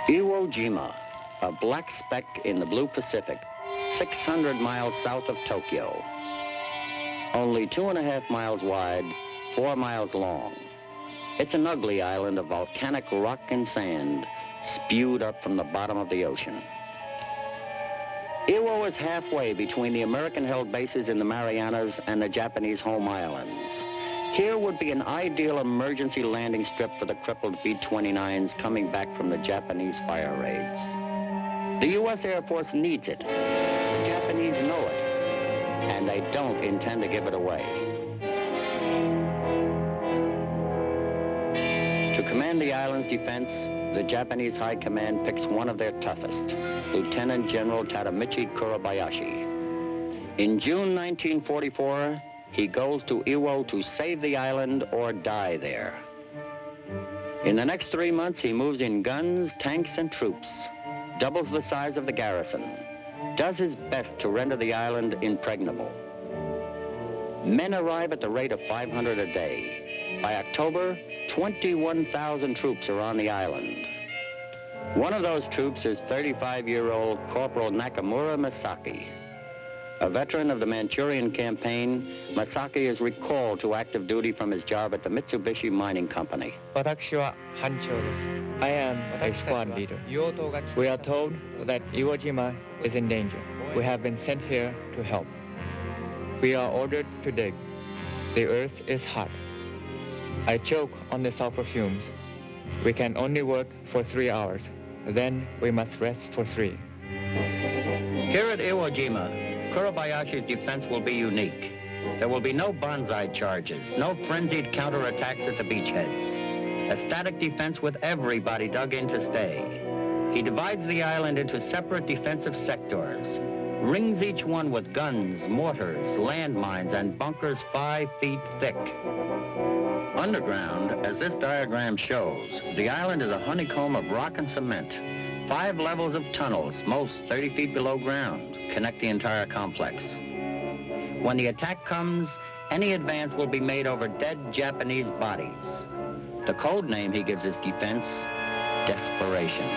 Iwo Jima, a black speck in the blue Pacific, 600 miles south of Tokyo. Only 2.5 miles wide, 4 miles long. It's an ugly island of volcanic rock and sand spewed up from the bottom of the ocean. Iwo is halfway between the American-held bases in the Marianas and the Japanese home islands. Here would be an ideal emergency landing strip for the crippled B-29s coming back from the Japanese fire raids. The U.S. Air Force needs it. The Japanese know it. And they don't intend to give it away. To command the island's defense, the Japanese High Command picks one of their toughest, Lieutenant General Tadamichi Kurabayashi. In June 1944, he goes to Iwo to save the island or die there. In the next 3 months, he moves in guns, tanks, and troops, doubles the size of the garrison, does his best to render the island impregnable. Men arrive at the rate of 500 a day. By October, 21,000 troops are on the island. One of those troops is 35-year-old Corporal Nakamura Masaki. A veteran of the Manchurian campaign, Masaki is recalled to active duty from his job at the Mitsubishi Mining Company. I am a squad leader. We are told that Iwo Jima is in danger. We have been sent here to help. We are ordered to dig. The earth is hot. I choke on the sulfur fumes. We can only work for 3 hours. Then we must rest for 3. Here at Iwo Jima, Kurabayashi's defense will be unique. There will be no bonsai charges, no frenzied counterattacks at the beachheads. A static defense with everybody dug in to stay. He divides the island into separate defensive sectors, rings each one with guns, mortars, landmines, and bunkers 5 feet thick. Underground, as this diagram shows, the island is a honeycomb of rock and cement. 5 levels of tunnels, most 30 feet below ground, connect the entire complex. When the attack comes, any advance will be made over dead Japanese bodies. The code name he gives his defense, desperation.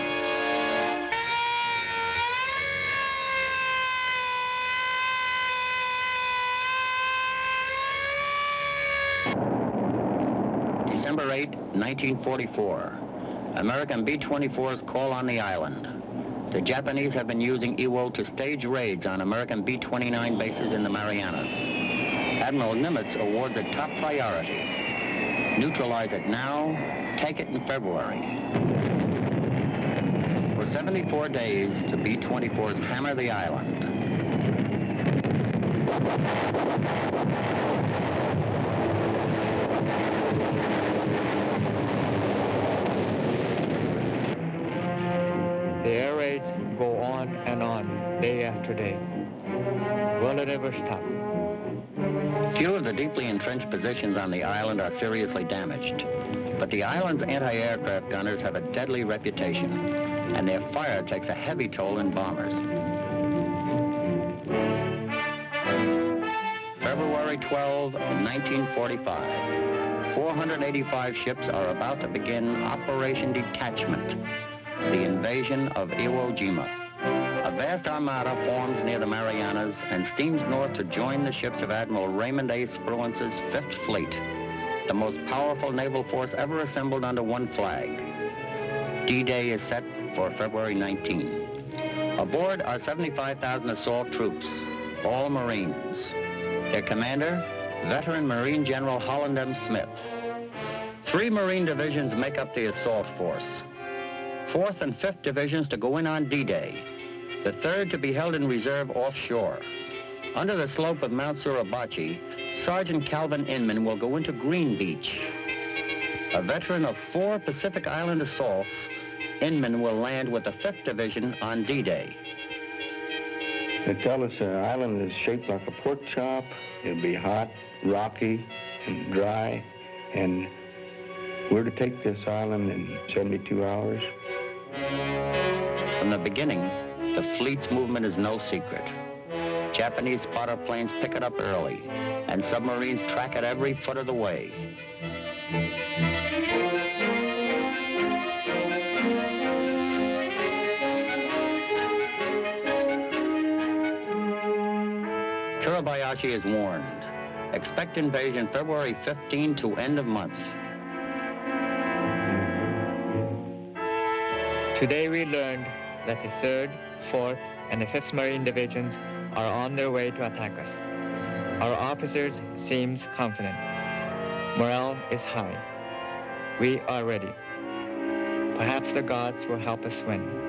December 8, 1944. American B-24s call on the island. The Japanese have been using Iwo to stage raids on American B-29 bases in the Marianas. Admiral Nimitz awards it top priority. Neutralize it now, take it in February. For 74 days, the B-24s hammer the island. The air raids go on, day after day. Will it ever stop? Few of the deeply entrenched positions on the island are seriously damaged, but the island's anti-aircraft gunners have a deadly reputation, and their fire takes a heavy toll in bombers. February 12, 1945. 485 ships are about to begin Operation Detachment, the invasion of Iwo Jima. A vast armada forms near the Marianas and steams north to join the ships of Admiral Raymond A. Spruance's 5th Fleet, the most powerful naval force ever assembled under one flag. D-Day is set for February 19. Aboard are 75,000 assault troops, all Marines. Their commander, veteran Marine General Holland M. Smith. 3 Marine divisions make up the assault force. 4th and 5th divisions to go in on D-Day. The 3rd to be held in reserve offshore. Under the slope of Mount Suribachi, Sergeant Calvin Inman will go into Green Beach. A veteran of 4 Pacific Island assaults, Inman will land with the 5th Division on D-Day. They tell us the island is shaped like a pork chop. It'll be hot, rocky, and dry, and we're to take this island in 72 hours. From the beginning, the fleet's movement is no secret. Japanese spotter planes pick it up early, and submarines track it every foot of the way. she is warned. Expect invasion February 15 to end of month. Today we learned that the 3rd, 4th, and the 5th Marine Divisions are on their way to attack us. Our officers seem confident. Morale is high. We are ready. Perhaps the gods will help us win.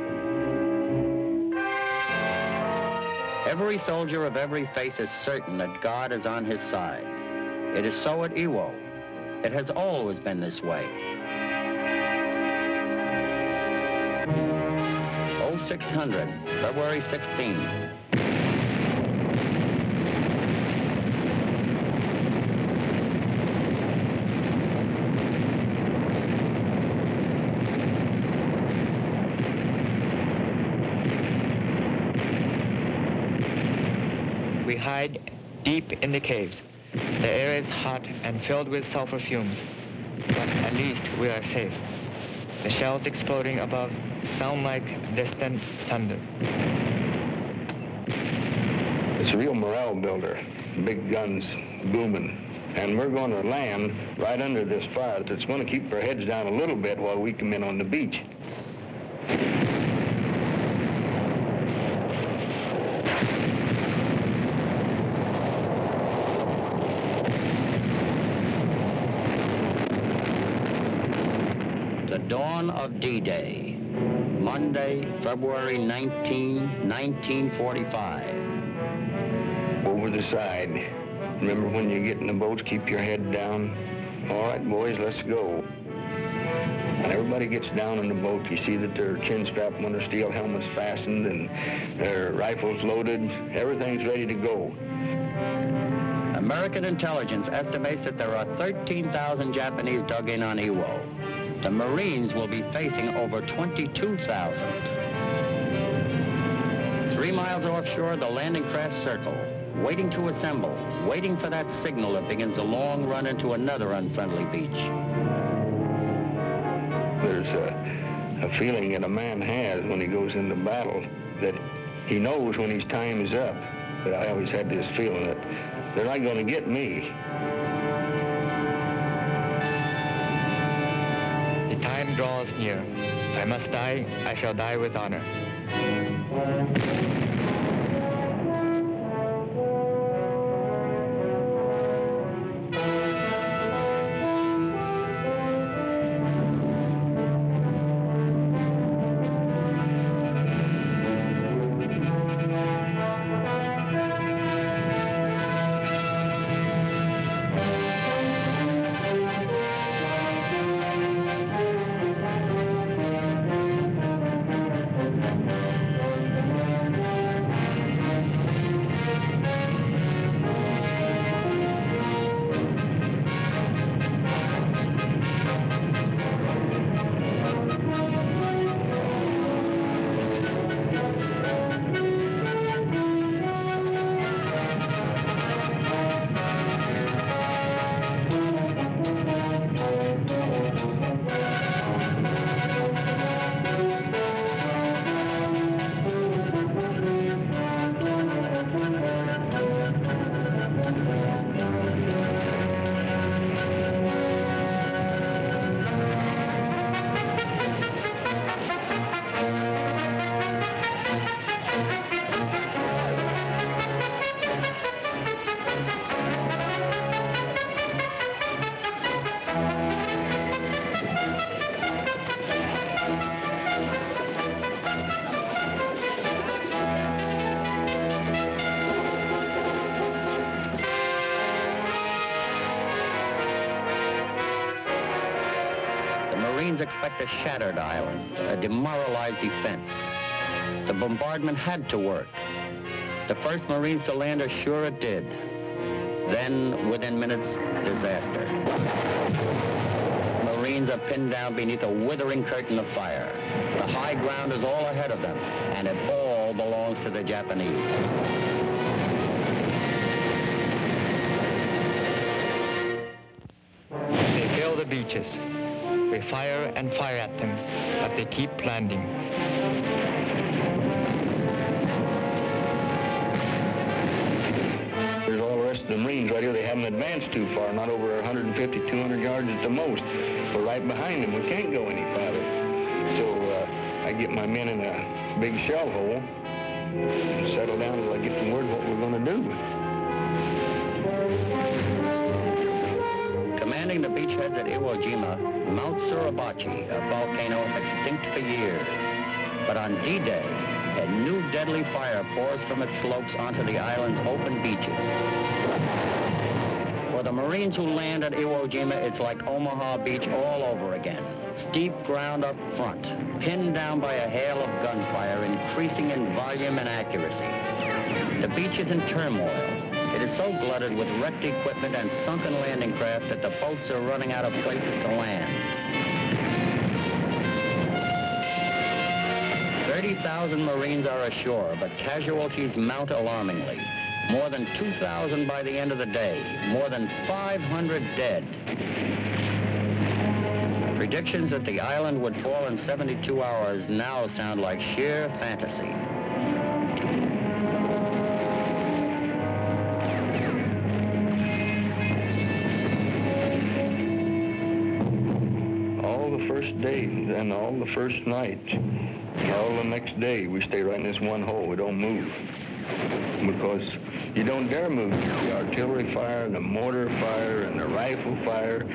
Every soldier of every faith is certain that God is on his side. It is so at Iwo. It has always been this way. 0600, February 16. We hide deep in the caves. The air is hot and filled with sulfur fumes, but at least we are safe. The shells exploding above sound like distant thunder. It's a real morale builder. Big guns booming. And we're going to land right under this fire that's going to keep our heads down a little bit while we come in on the beach. The dawn of D-Day, Monday, February 19, 1945. Over the side. Remember when you get in the boats, keep your head down. All right, boys, let's go. And everybody gets down in the boat. You see that their chin strap on their steel helmets fastened and their rifles loaded. Everything's ready to go. American intelligence estimates that there are 13,000 Japanese dug in on Iwo. The Marines will be facing over 22,000. 3 miles offshore, the landing craft circle, waiting to assemble, waiting for that signal that begins the long run into another unfriendly beach. There's a feeling that a man has when he goes into battle that he knows when his time is up. But I always had this feeling that they're not going to get me. The time draws near. If I must die, I shall die with honor. Expect a shattered island, a demoralized defense. The bombardment had to work. The first Marines to land are sure it did. Then, within minutes, disaster. Marines are pinned down beneath a withering curtain of fire. The high ground is all ahead of them, and it all belongs to the Japanese. They fill the beaches. We fire and fire at them, but they keep landing. There's all the rest the Marines right here, they haven't advanced too far, not over 150, 200 yards at the most. We're right behind them. We can't go any farther. So I get my men in a big shell hole and settle down until I get some word what we're going to do. Commanding the beachheads at Iwo Jima, Mount Suribachi, a volcano extinct for years. But on D-Day, a new deadly fire pours from its slopes onto the island's open beaches. For the Marines who land at Iwo Jima, it's like Omaha Beach all over again. Steep ground up front, pinned down by a hail of gunfire, increasing in volume and accuracy. The beach is in turmoil. It is so glutted with wrecked equipment and sunken landing craft that the boats are running out of places to land. 30,000 Marines are ashore, but casualties mount alarmingly. More than 2,000 by the end of the day, more than 500 dead. Predictions that the island would fall in 72 hours now sound like sheer fantasy. All the first day, and all the first night, all the next day, we stay right in this one hole. We don't move. Because you don't dare move. The artillery fire, the mortar fire, and the rifle fire,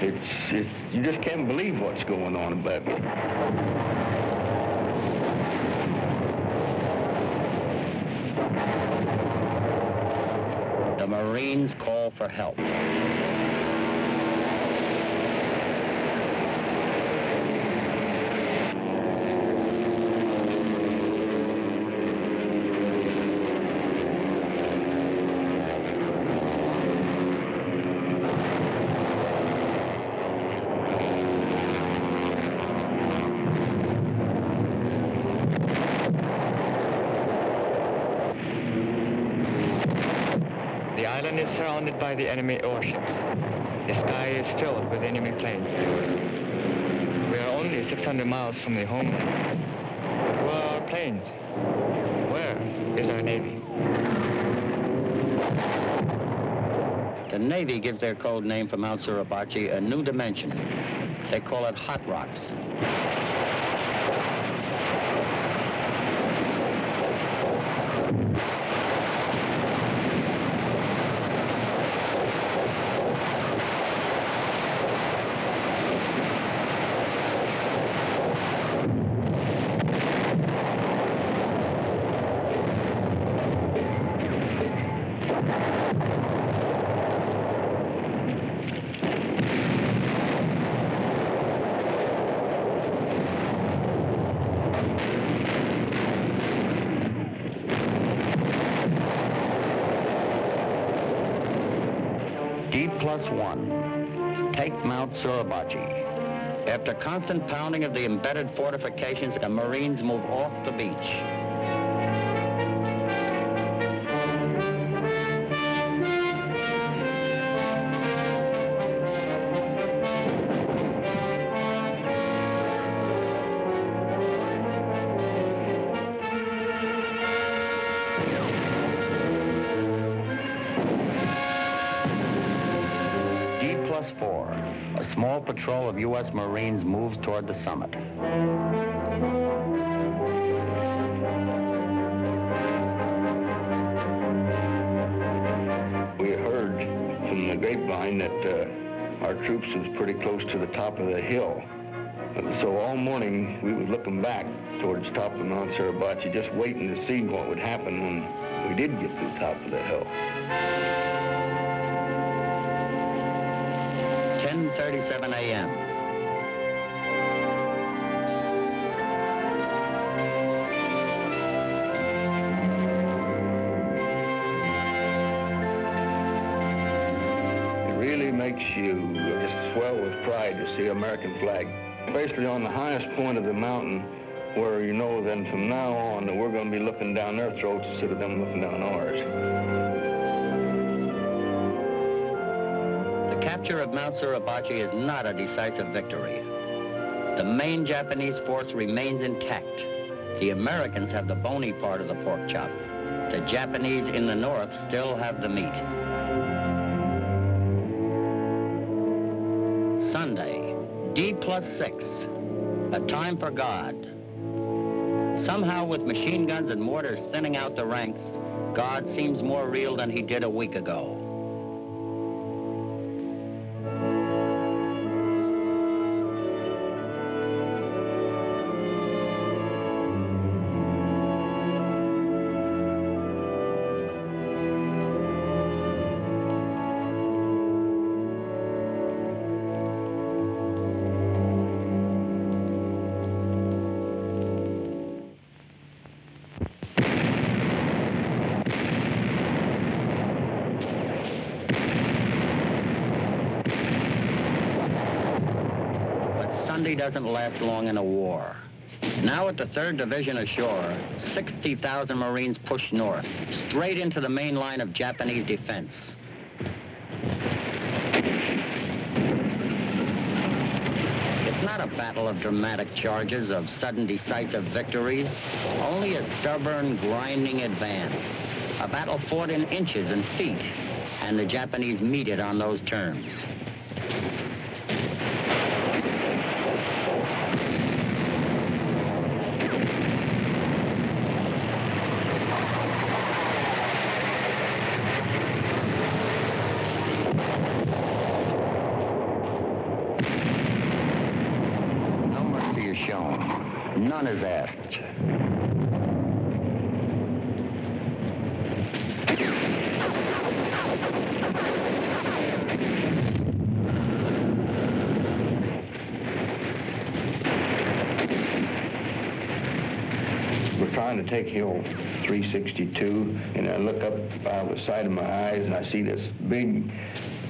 you just can't believe what's going on above you. The Marines call for help. The island is surrounded by the enemy warships. The sky is filled with enemy planes. We are only 600 miles from the homeland. Where are our planes? Where is our Navy? The Navy gives their code name for Mount Suribachi a new dimension. They call it Hot Rocks. D+1. Take Mount Suribachi. After constant pounding of the embedded fortifications, the Marines move off the beach. D+4. A small patrol of U.S. Marines moves toward the summit. We heard from the grapevine that our troops was pretty close to the top of the hill. So all morning we was looking back towards the top of Mount Suribachi, just waiting to see what would happen when we did get to the top of the hill. 10:37 a.m. It really makes you just swell with pride to see American flag, especially on the highest point of the mountain, where you know then from now on that we're going to be looking down their throats instead of them looking down ours. The capture of Mount Suribachi is not a decisive victory. The main Japanese force remains intact. The Americans have the bony part of the pork chop. The Japanese in the north still have the meat. D+6, a time for God. Somehow, with machine guns and mortars thinning out the ranks, God seems more real than he did a week ago. Sunday doesn't last long in a war. Now at the 3rd Division ashore, 60,000 Marines push north, straight into the main line of Japanese defense. It's not a battle of dramatic charges, of sudden decisive victories, only a stubborn, grinding advance. A battle fought in inches and feet, and the Japanese meet it on those terms. Shown. None is asked. We're trying to take Hill 362, and I look up out the side of my eyes, and I see this big,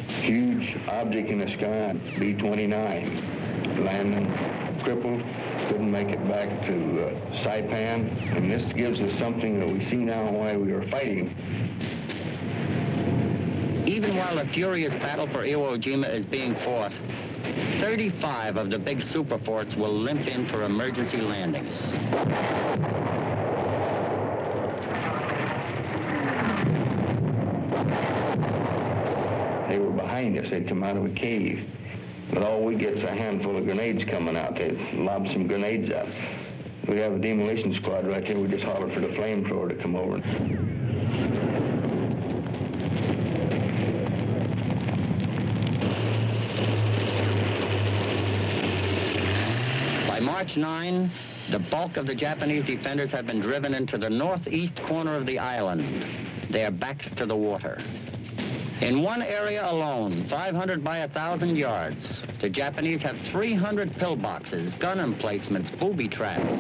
huge object in the sky, B-29, landing, crippled. Couldn't make it back to Saipan, and this gives us something that we see now why we were fighting. Even while the furious battle for Iwo Jima is being fought, 35 of the big superforts will limp in for emergency landings. They were behind us. They'd come out of a cave. But all we get is a handful of grenades coming out. They lob some grenades out. We have a demolition squad right here. We just hollered for the flamethrower to come over. By March 9, the bulk of the Japanese defenders have been driven into the northeast corner of the island, their backs to the water. In one area alone, 500 by 1,000 yards, the Japanese have 300 pillboxes, gun emplacements, booby traps.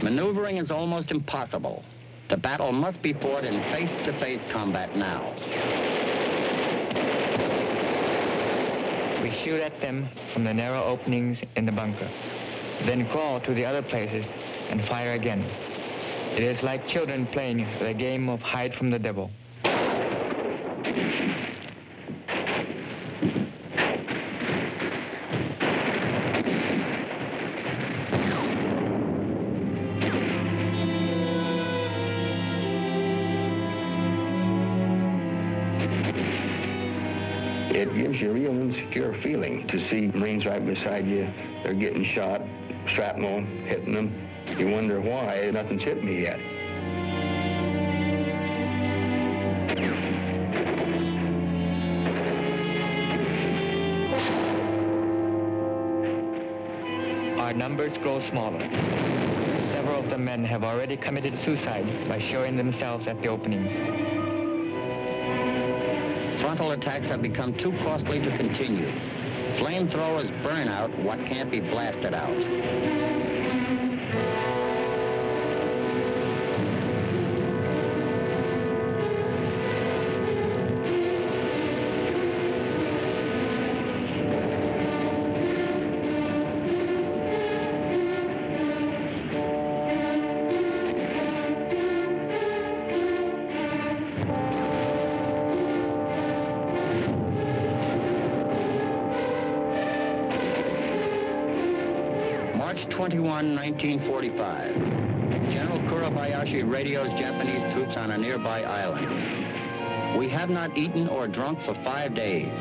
Maneuvering is almost impossible. The battle must be fought in face-to-face combat now. We shoot at them from the narrow openings in the bunker, then crawl to the other places and fire again. It is like children playing the game of hide from the devil. It gives you a real insecure feeling to see Marines right beside you. They're getting shot, shrapnel hitting them. You wonder why nothing's hit me yet. Our numbers grow smaller. Several of the men have already committed suicide by showing themselves at the openings. Frontal attacks have become too costly to continue. Flamethrowers burn out what can't be blasted out. March 21, 1945. General Kurabayashi radios Japanese troops on a nearby island. We have not eaten or drunk for 5 days,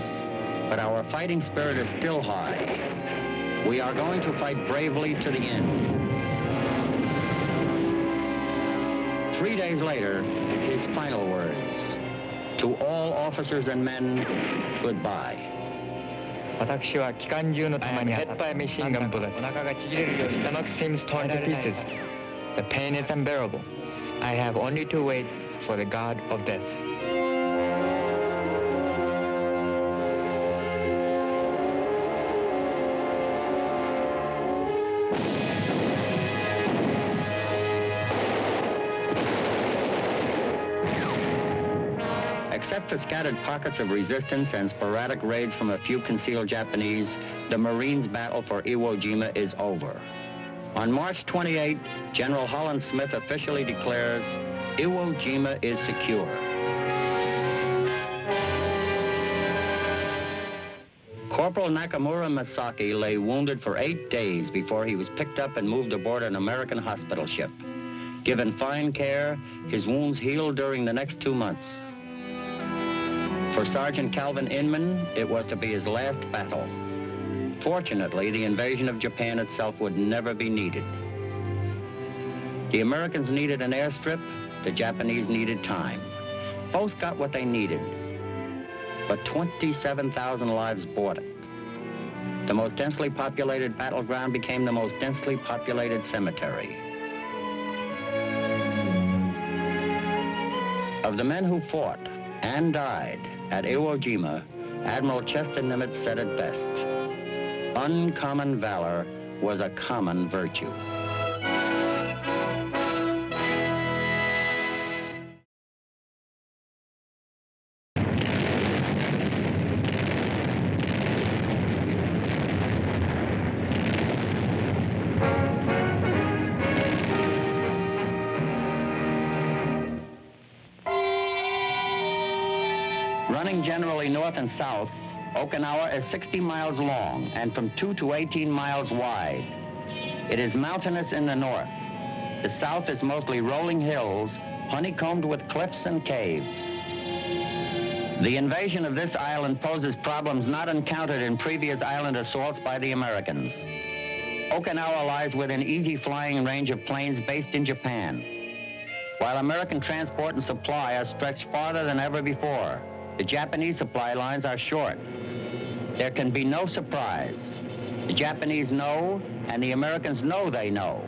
but our fighting spirit is still high. We are going to fight bravely to the end. 3 days later, his final words. To all officers and men, goodbye. 私は機関銃の弾にhit by a machine gun bullet. Stomach seems torn to pieces. The pain is unbearable. I have only to wait for the God of death. Except for scattered pockets of resistance and sporadic raids from a few concealed Japanese, the Marines' battle for Iwo Jima is over. On March 28, General Holland Smith officially declares Iwo Jima is secure. Corporal Nakamura Masaki lay wounded for 8 days before he was picked up and moved aboard an American hospital ship. Given fine care, his wounds healed during the next 2 months. For Sergeant Calvin Inman, it was to be his last battle. Fortunately, the invasion of Japan itself would never be needed. The Americans needed an airstrip, the Japanese needed time. Both got what they needed, but 27,000 lives bought it. The most densely populated battleground became the most densely populated cemetery. Of the men who fought and died at Iwo Jima, Admiral Chester Nimitz said it best. Uncommon valor was a common virtue. Running generally north and south, Okinawa is 60 miles long and from 2 to 18 miles wide. It is mountainous in the north. The south is mostly rolling hills, honeycombed with cliffs and caves. The invasion of this island poses problems not encountered in previous island assaults by the Americans. Okinawa lies within easy flying range of planes based in Japan. While American transport and supply are stretched farther than ever before, the Japanese supply lines are short. There can be no surprise. The Japanese know, and the Americans know they know.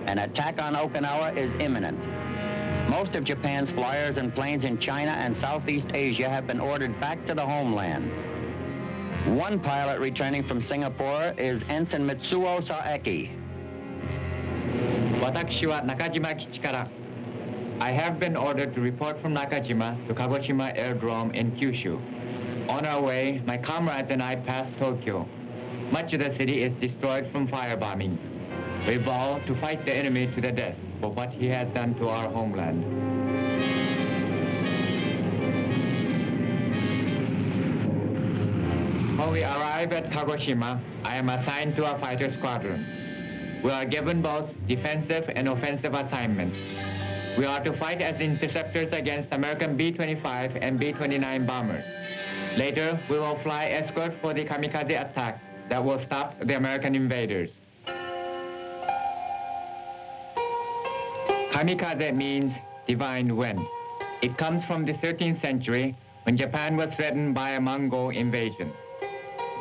An attack on Okinawa is imminent. Most of Japan's flyers and planes in China and Southeast Asia have been ordered back to the homeland. One pilot returning from Singapore is Ensign Mitsuo Saeki. 私は中島基地から I have been ordered to report from Nakajima to Kagoshima Airdrome in Kyushu. On our way, my comrades and I passed Tokyo. Much of the city is destroyed from firebombing. We vow to fight the enemy to the death for what he has done to our homeland. When we arrive at Kagoshima, I am assigned to a fighter squadron. We are given both defensive and offensive assignments. We are to fight as interceptors against American B-25 and B-29 bombers. Later, we will fly escort for the kamikaze attack that will stop the American invaders. Kamikaze means divine wind. It comes from the 13th century when Japan was threatened by a Mongol invasion.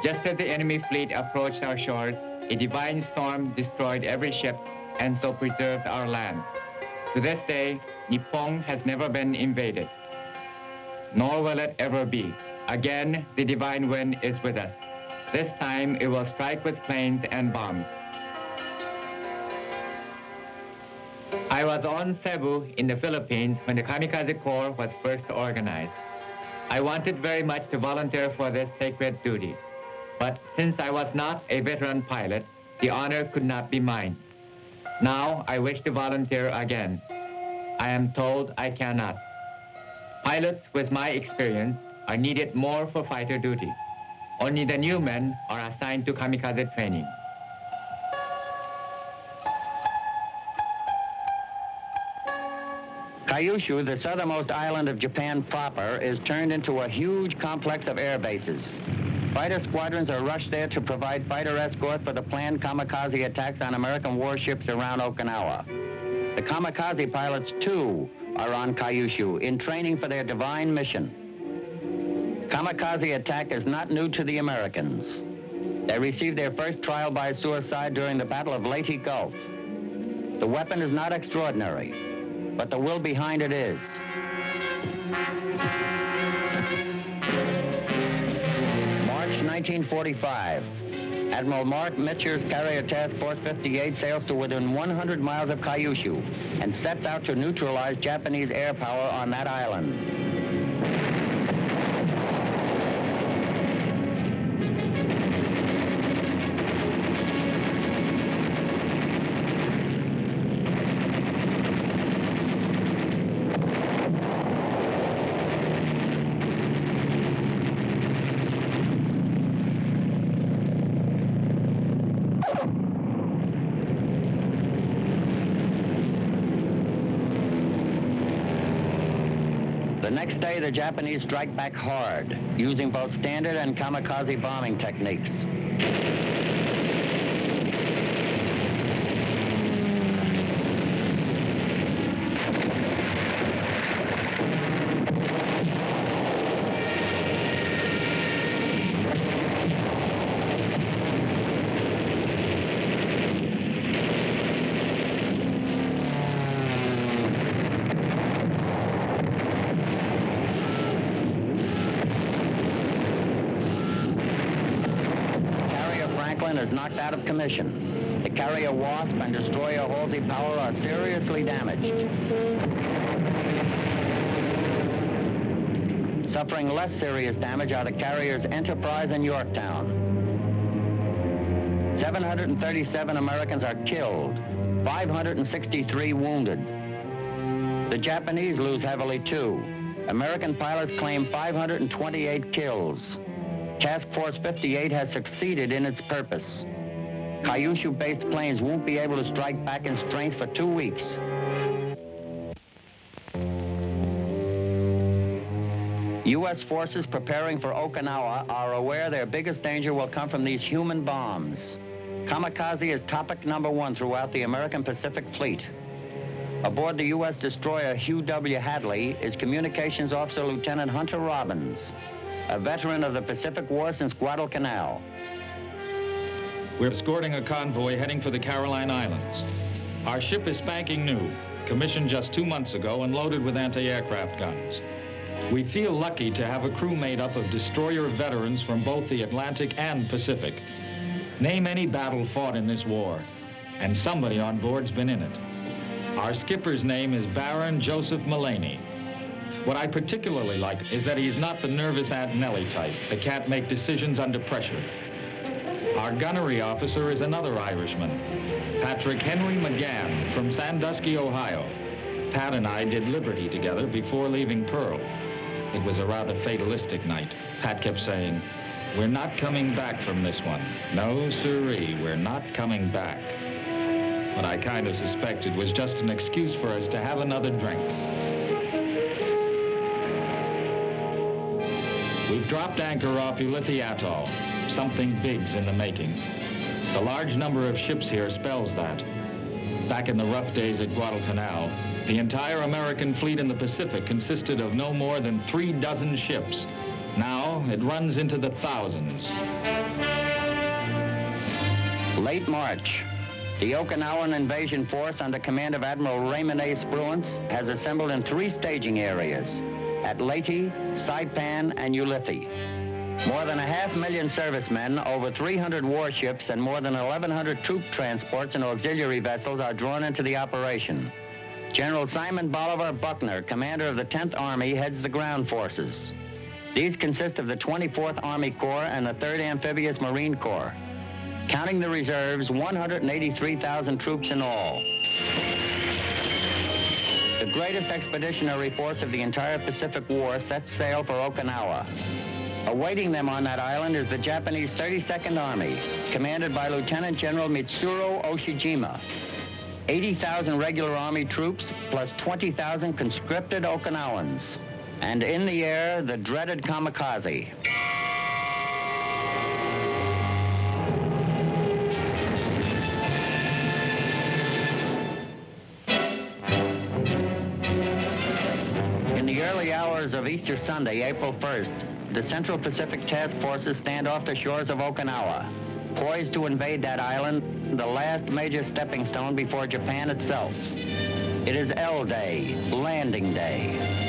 Just as the enemy fleet approached our shores, a divine storm destroyed every ship and so preserved our land. To this day, Nippon has never been invaded, nor will it ever be. Again, the divine wind is with us. This time, it will strike with planes and bombs. I was on Cebu in the Philippines when the Kamikaze Corps was first organized. I wanted very much to volunteer for this sacred duty. But since I was not a veteran pilot, the honor could not be mine. Now I wish to volunteer again. I am told I cannot. Pilots with my experience are needed more for fighter duty. Only the new men are assigned to kamikaze training. Kyushu, the southernmost island of Japan proper, is turned into a huge complex of air bases. Fighter squadrons are rushed there to provide fighter escort for the planned kamikaze attacks on American warships around Okinawa. The kamikaze pilots, too, are on Kyushu in training for their divine mission. Kamikaze attack is not new to the Americans. They received their first trial by suicide during the Battle of Leyte Gulf. The weapon is not extraordinary, but the will behind it is. March 1945. Admiral Mark Mitcher's Carrier Task Force 58 sails to within 100 miles of Kyushu and sets out to neutralize Japanese air power on that island. The next day, the Japanese strike back hard, using both standard and kamikaze bombing techniques. Is knocked out of commission. The carrier Wasp and destroyer Halsey Power are seriously damaged. Suffering less serious damage are the carriers Enterprise and Yorktown. 737 Americans are killed, 563 wounded. The Japanese lose heavily too. American pilots claim 528 kills. Task Force 58 has succeeded in its purpose. Kyushu-based planes won't be able to strike back in strength for 2 weeks. U.S. forces preparing for Okinawa are aware their biggest danger will come from these human bombs. Kamikaze is topic number one throughout the American Pacific Fleet. Aboard the U.S. destroyer Hugh W. Hadley is Communications Officer Lieutenant Hunter Robbins, a veteran of the Pacific War since Guadalcanal. We're escorting a convoy heading for the Caroline Islands. Our ship is spanking new, commissioned just 2 months ago and loaded with anti-aircraft guns. We feel lucky to have a crew made up of destroyer veterans from both the Atlantic and Pacific. Name any battle fought in this war, and somebody on board's been in it. Our skipper's name is Baron Joseph Mullaney. What I particularly like is that he's not the nervous Aunt Nellie type that can't make decisions under pressure. Our gunnery officer is another Irishman, Patrick Henry McGann from Sandusky, Ohio. Pat and I did Liberty together before leaving Pearl. It was a rather fatalistic night. Pat kept saying, "We're not coming back from this one. No, sirree, we're not coming back." What I kind of suspected was just an excuse for us to have another drink. We've dropped anchor off Ulithi Atoll. Something big's in the making. The large number of ships here spells that. Back in the rough days at Guadalcanal, the entire American fleet in the Pacific consisted of no more than 3 dozen ships. Now it runs into the thousands. Late March. The Okinawan invasion force under command of Admiral Raymond A. Spruance has assembled in 3 staging areas, at Leyte, Saipan, and Ulithi. More than 500,000 servicemen, over 300 warships, and more than 1,100 troop transports and auxiliary vessels are drawn into the operation. General Simon Bolivar Buckner, commander of the 10th Army, heads the ground forces. These consist of the 24th Army Corps and the 3rd Amphibious Marine Corps. Counting the reserves, 183,000 troops in all. The greatest expeditionary force of the entire Pacific War sets sail for Okinawa. Awaiting them on that island is the Japanese 32nd Army, commanded by Lieutenant General Mitsuro Oshijima. 80,000 regular Army troops, plus 20,000 conscripted Okinawans. 'And in the air, the dreaded kamikaze. We've dropped anchor off Ulithi Atoll. Something big's in the making. The large number of ships here spells that. Back in the rough days at Guadalcanal, the entire American fleet in the Pacific consisted of no more than 3 dozen ships. Now it runs into the thousands. Late March. hours of Easter Sunday, April 1st, the Central Pacific Task Forces stand off the shores of Okinawa, poised to invade that island, the last major stepping stone before Japan itself. It is L Day, Landing Day.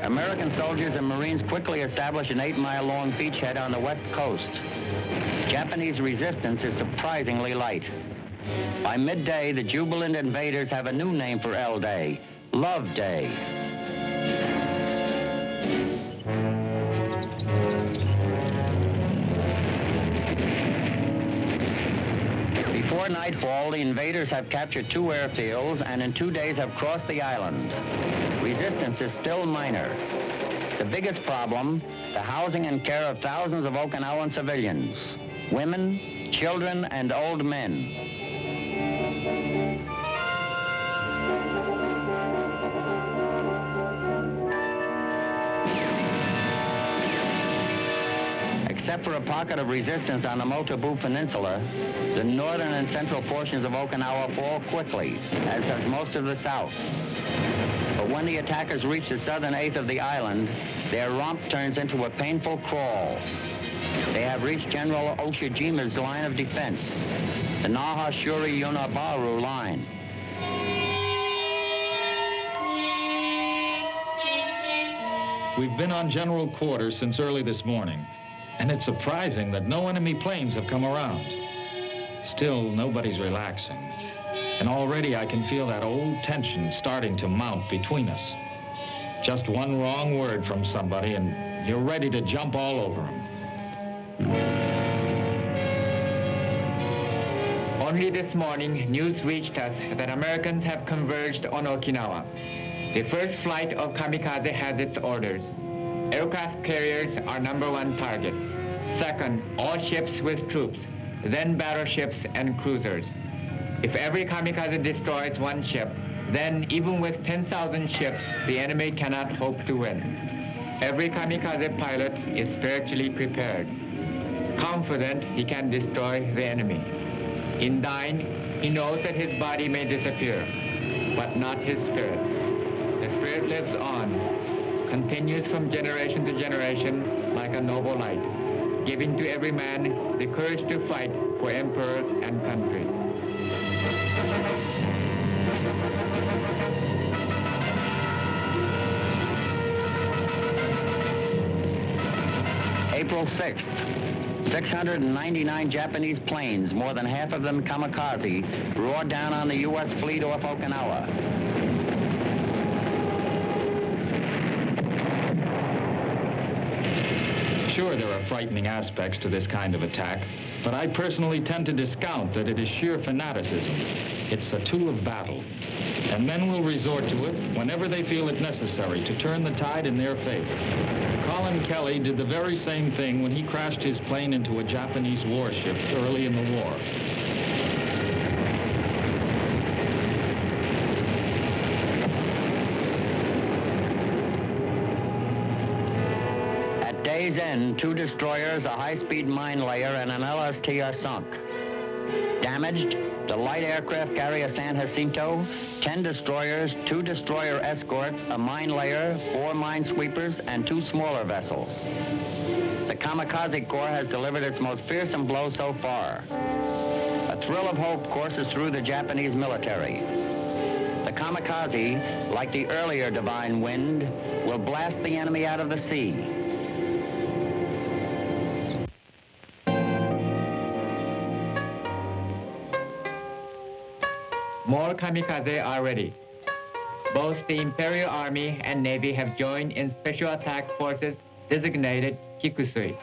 American soldiers and Marines quickly establish an 8-mile-long beachhead on the west coast. Japanese resistance is surprisingly light. By midday, the jubilant invaders have a new name for L Day, Love Day. Before nightfall, the invaders have captured 2 airfields and in 2 days have crossed the island. Resistance is still minor. The biggest problem, the housing and care of thousands of Okinawan civilians, women, children, and old men. Except for a pocket of resistance on the Motobu Peninsula, the northern and central portions of Okinawa fall quickly, as does most of the south. But when the attackers reach the southern eighth of the island, their romp turns into a painful crawl. They have reached General Oshijima's line of defense, the Nahashuri-Yonabaru line. We've been on general quarters since early this morning, and it's surprising that no enemy planes have come around. Still, nobody's relaxing. And already I can feel that old tension starting to mount between us. Just one wrong word from somebody and you're ready to jump all over them. Only this morning, news reached us that Americans have converged on Okinawa. The first flight of kamikaze has its orders. Aircraft carriers are #1 target. Second, all ships with troops, then battleships and cruisers. If every kamikaze destroys 1 ship, then even with 10,000 ships, the enemy cannot hope to win. Every kamikaze pilot is spiritually prepared, confident he can destroy the enemy. In dying, he knows that his body may disappear, but not his spirit. The spirit lives on, continues from generation to generation like a noble light, giving to every man the courage to fight for emperor and country. April 6th, 699 Japanese planes, more than half of them kamikaze, roared down on the U.S. fleet off Okinawa. Sure, there are frightening aspects to this kind of attack, but I personally tend to discount that it is sheer fanaticism. It's a tool of battle, and men will resort to it whenever they feel it necessary to turn the tide in their favor. Colin Kelly did the very same thing when he crashed his plane into a Japanese warship early in the war. At day's end, 2 destroyers, a high-speed mine layer, and an LST are sunk. Damaged, the light aircraft carrier San Jacinto, 10 destroyers, 2 destroyer escorts, a mine layer, 4 minesweepers, and 2 smaller vessels. The Kamikaze Corps has delivered its most fearsome blow so far. A thrill of hope courses through the Japanese military. The Kamikaze, like the earlier Divine Wind, will blast the enemy out of the sea. More kamikaze are ready. Both the Imperial Army and Navy have joined in Special Attack Forces designated Kikusui,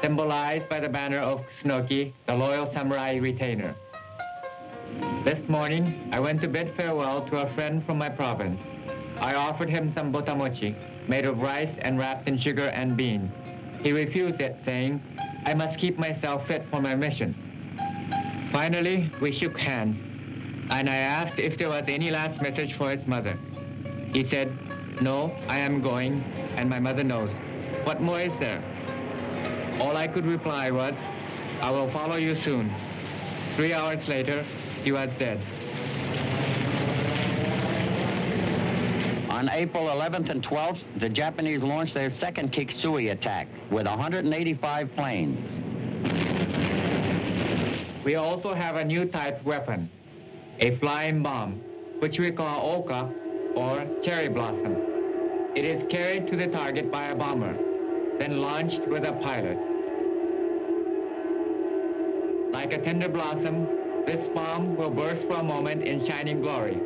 symbolized by the banner of Kusunoki, the loyal samurai retainer. This morning, I went to bid farewell to a friend from my province. I offered him some botamochi, made of rice and wrapped in sugar and beans. He refused it, saying, "I must keep myself fit for my mission." Finally, we shook hands, and I asked if there was any last message for his mother. He said, "No, I am going, and my mother knows. What more is there?" All I could reply was, "I will follow you soon." 3 hours later, he was dead. On April 11th and 12th, the Japanese launched their second Kikutsui attack with 185 planes. We also have a new type weapon, a flying bomb, which we call Oka, or cherry blossom. It is carried to the target by a bomber, then launched with a pilot. Like a tender blossom, this bomb will burst for a moment in shining glory,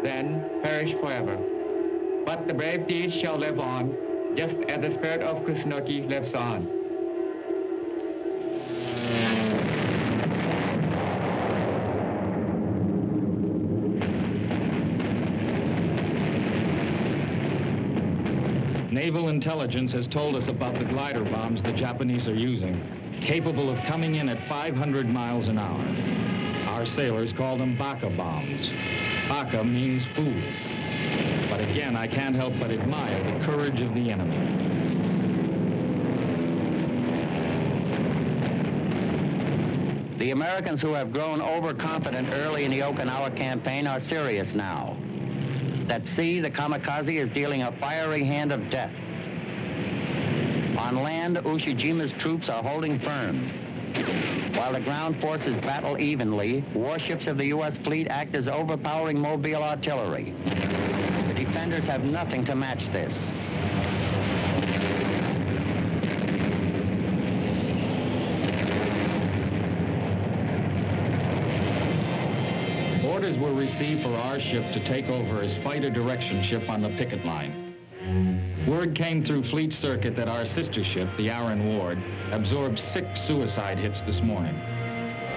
then perish forever. But the brave deed shall live on, just as the spirit of Kusunoki lives on. Naval intelligence has told us about the glider bombs the Japanese are using, capable of coming in at 500 miles an hour. Our sailors call them Baka bombs. Baka means fool. But again, I can't help but admire the courage of the enemy. The Americans who have grown overconfident early in the Okinawa campaign are serious now. At sea, the kamikaze is dealing a fiery hand of death. On land, Ushijima's troops are holding firm. While the ground forces battle evenly, warships of the U.S. fleet act as overpowering mobile artillery. The defenders have nothing to match this. Orders were received for our ship to take over as fighter direction ship on the picket line. Word came through Fleet Circuit that our sister ship, the Aaron Ward, absorbed 6 suicide hits this morning.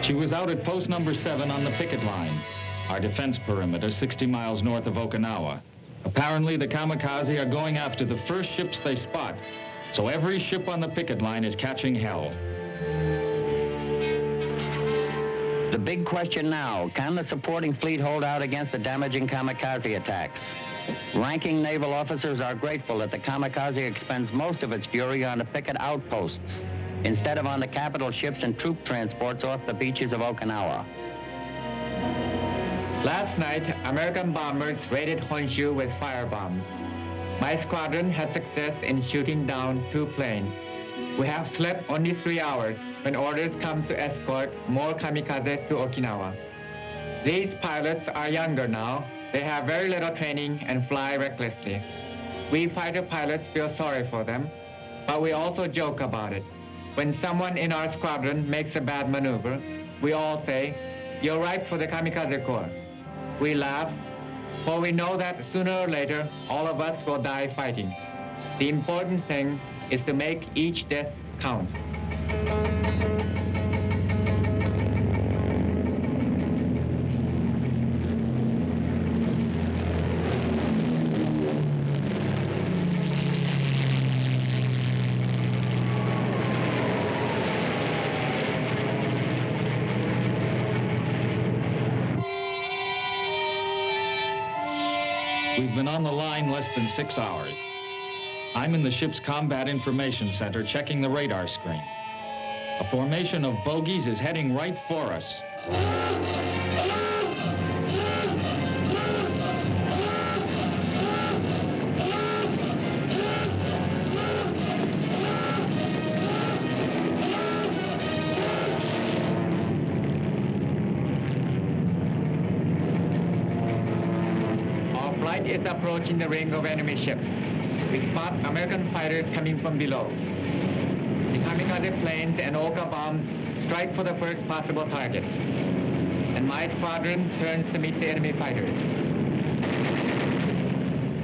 She was out at post number 7 on the picket line, our defense perimeter 60 miles north of Okinawa. Apparently, the kamikaze are going after the first ships they spot, so every ship on the picket line is catching hell. The big question now, can the supporting fleet hold out against the damaging kamikaze attacks? Ranking naval officers are grateful that the kamikaze expends most of its fury on the picket outposts, instead of on the capital ships and troop transports off the beaches of Okinawa. Last night, American bombers raided Honshu with firebombs. My squadron had success in shooting down 2 planes. We have slept only 3 hours when orders come to escort more kamikaze to Okinawa. These pilots are younger now. They have very little training and fly recklessly. We fighter pilots feel sorry for them, but we also joke about it. When someone in our squadron makes a bad maneuver, we all say, "You're right for the kamikaze corps." We laugh, for we know that sooner or later, all of us will die fighting. The important thing is to make each death count. We've been on the line less than 6 hours. I'm in the ship's combat information center checking the radar screen. A formation of bogies is heading right for us. Flight is approaching the ring of enemy ships. We spot American fighters coming from below. The kamikaze planes and Oka bombs strike for the first possible target. And my squadron turns to meet the enemy fighters.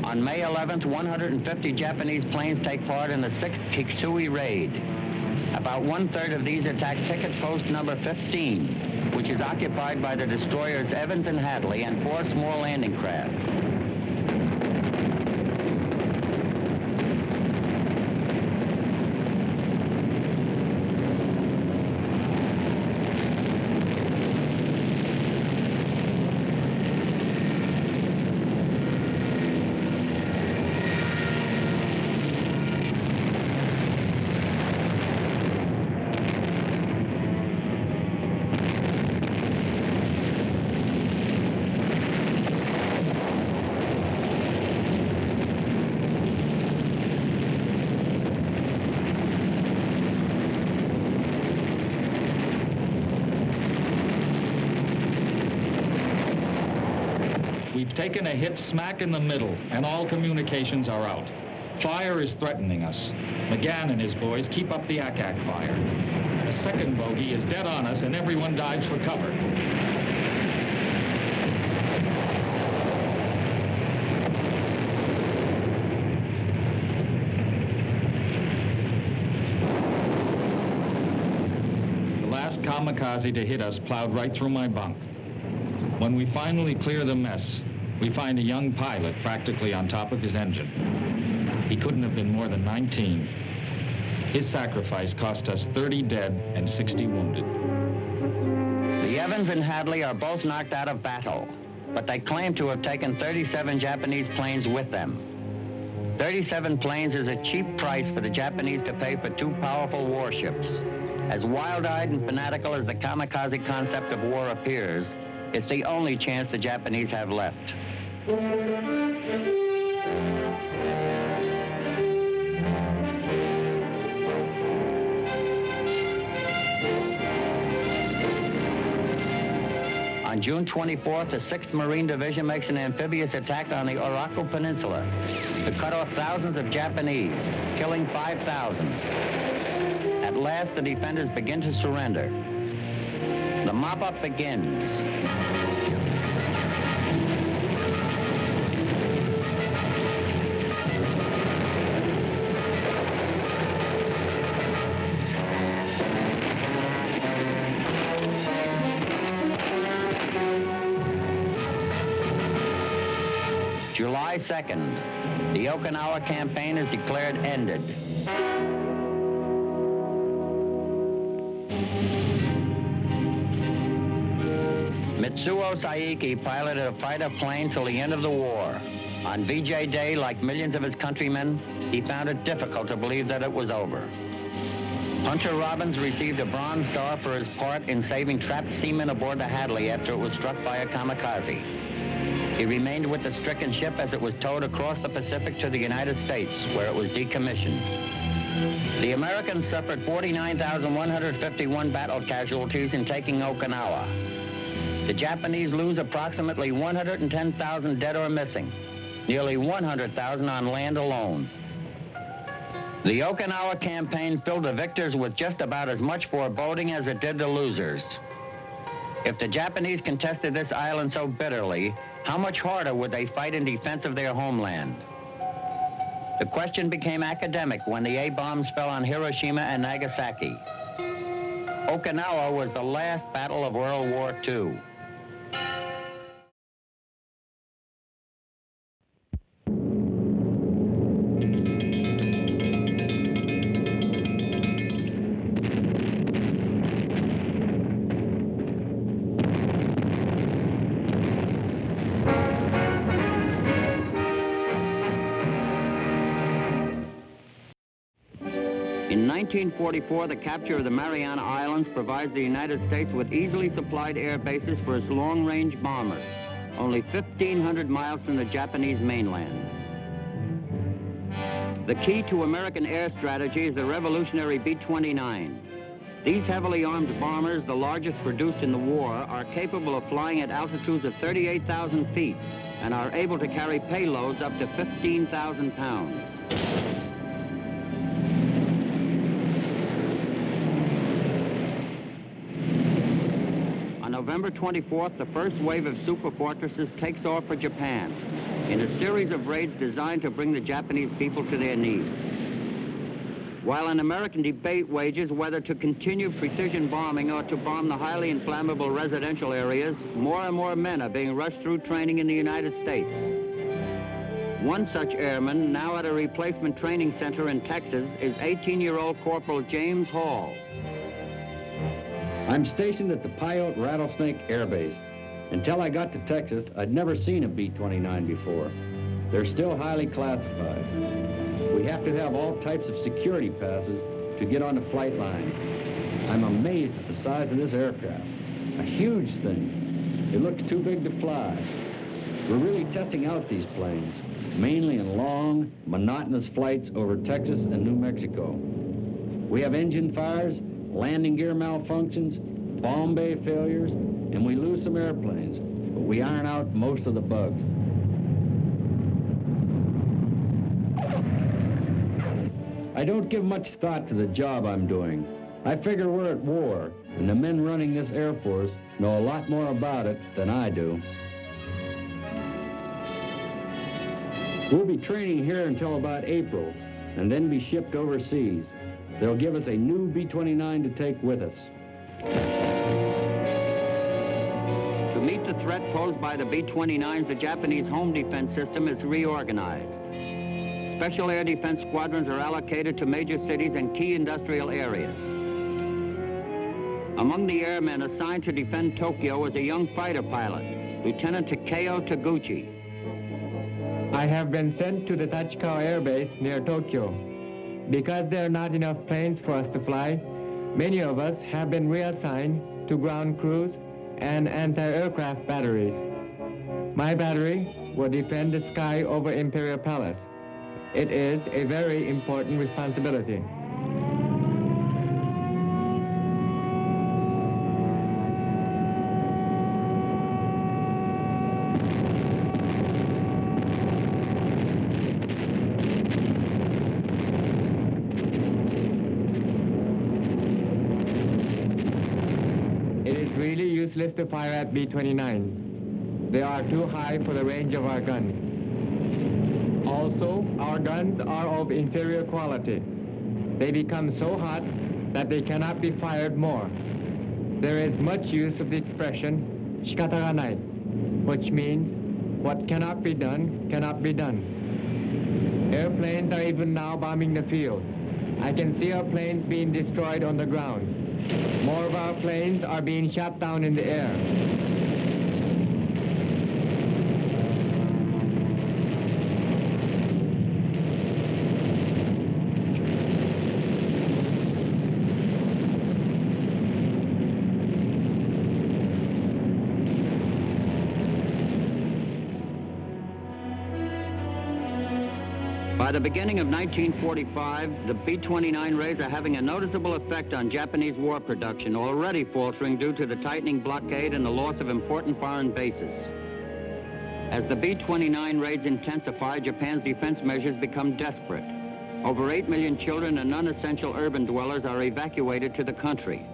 On May 11th, 150 Japanese planes take part in the 6th Kikutsui raid. About 1/3 of these attack picket post number 15, which is occupied by the destroyers Evans and Hadley and 4 small landing craft. We've taken a hit smack in the middle, and all communications are out. Fire is threatening us. McGann and his boys keep up the ack-ack fire. A second bogey is dead on us, and everyone dives for cover. The last kamikaze to hit us plowed right through my bunk. When we finally clear the mess, we find a young pilot practically on top of his engine. He couldn't have been more than 19. His sacrifice cost us 30 dead and 60 wounded. The Evans and Hadley are both knocked out of battle, but they claim to have taken 37 Japanese planes with them. 37 planes is a cheap price for the Japanese to pay for two powerful warships. As wild-eyed and fanatical as the kamikaze concept of war appears, it's the only chance the Japanese have left. On June 24th, the 6th Marine Division makes an amphibious attack on the Oraku Peninsula to cut off thousands of Japanese, killing 5,000. At last, the defenders begin to surrender. The mop-up begins. July 2nd, the Okinawa campaign is declared ended. Mitsuo Saiki piloted a fighter plane till the end of the war. On VJ Day, like millions of his countrymen, he found it difficult to believe that it was over. Hunter Robbins received a Bronze Star for his part in saving trapped seamen aboard the Hadley after it was struck by a kamikaze. He remained with the stricken ship as it was towed across the Pacific to the United States, where it was decommissioned. The Americans suffered 49,151 battle casualties in taking Okinawa. The Japanese lose approximately 110,000 dead or missing, nearly 100,000 on land alone. The Okinawa campaign filled the victors with just about as much foreboding as it did the losers. If the Japanese contested this island so bitterly, how much harder would they fight in defense of their homeland? The question became academic when the A-bombs fell on Hiroshima and Nagasaki. Okinawa was the last battle of World War II. In 1944, the capture of the Mariana Islands provides the United States with easily supplied air bases for its long-range bombers, only 1,500 miles from the Japanese mainland. The key to American air strategy is the revolutionary B-29. These heavily armed bombers, the largest produced in the war, are capable of flying at altitudes of 38,000 feet and are able to carry payloads up to 15,000 pounds. On November 24th, the first wave of superfortresses takes off for Japan in a series of raids designed to bring the Japanese people to their knees. While an American debate wages whether to continue precision bombing or to bomb the highly inflammable residential areas, more and more men are being rushed through training in the United States. One such airman, now at a replacement training center in Texas, is 18-year-old Corporal James Hall. I'm stationed at the Pyote Rattlesnake Air Base. Until I got to Texas, I'd never seen a B-29 before. They're still highly classified. We have to have all types of security passes to get on the flight line. I'm amazed at the size of this aircraft. A huge thing. It looks too big to fly. We're really testing out these planes, mainly in long, monotonous flights over Texas and New Mexico. We have engine fires, landing gear malfunctions, bomb bay failures, and we lose some airplanes. But but we iron out most of the bugs. I don't give much thought to the job I'm doing. I figure we're at war, and the men running this Air Force know a lot more about it than I do. We'll be training here until about April, and then be shipped overseas. They'll give us a new B-29 to take with us. To meet the threat posed by the B-29s, the Japanese home defense system is reorganized. Special air defense squadrons are allocated to major cities and key industrial areas. Among the airmen assigned to defend Tokyo was a young fighter pilot, Lieutenant Takeo Taguchi. I have been sent to the Tachikawa Air Base near Tokyo. Because there are not enough planes for us to fly, many of us have been reassigned to ground crews and anti-aircraft batteries. My battery will defend the sky over Imperial Palace. It is a very important responsibility. It is really useless to fire at B-29s. They are too high for the range of our guns. Also, our guns are of inferior quality. They become so hot that they cannot be fired more. There is much use of the expression, shikata ga nai, which means what cannot be done, cannot be done. Airplanes are even now bombing the field. I can see our planes being destroyed on the ground. More of our planes are being shot down in the air. By the beginning of 1945, the B-29 raids are having a noticeable effect on Japanese war production, already faltering due to the tightening blockade and the loss of important foreign bases. As the B-29 raids intensify, Japan's defense measures become desperate. Over 8 million children and non-essential urban dwellers are evacuated to the country.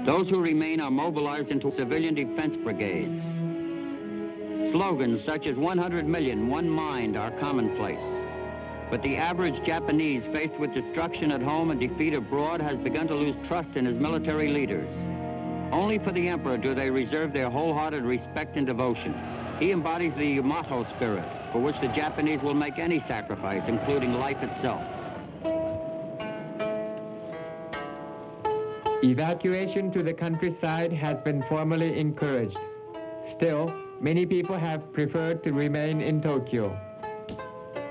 Those who remain are mobilized into civilian defense brigades. Slogans such as 100 million, one mind are commonplace. But the average Japanese, faced with destruction at home and defeat abroad, has begun to lose trust in his military leaders. Only for the emperor do they reserve their wholehearted respect and devotion. He embodies the Yamato spirit, for which the Japanese will make any sacrifice, including life itself. Evacuation to the countryside has been formally encouraged. Still, many people have preferred to remain in Tokyo.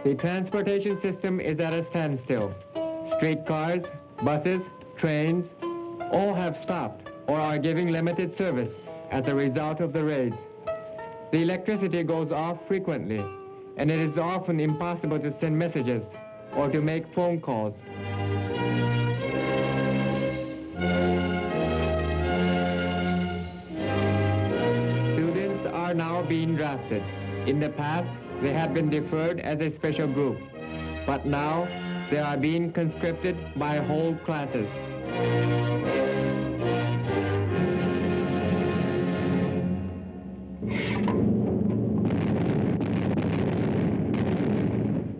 The transportation system is at a standstill. Streetcars, buses, trains, all have stopped or are giving limited service as a result of the raids. The electricity goes off frequently, and it is often impossible to send messages or to make phone calls. Students are now being drafted. In the past, they had been deferred as a special group, but now they are being conscripted by whole classes.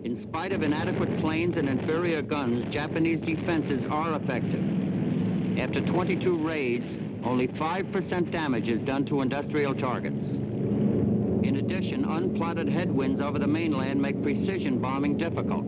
In spite of inadequate planes and inferior guns, Japanese defenses are effective. After 22 raids, only 5% damage is done to industrial targets. In addition, unplotted headwinds over the mainland make precision bombing difficult.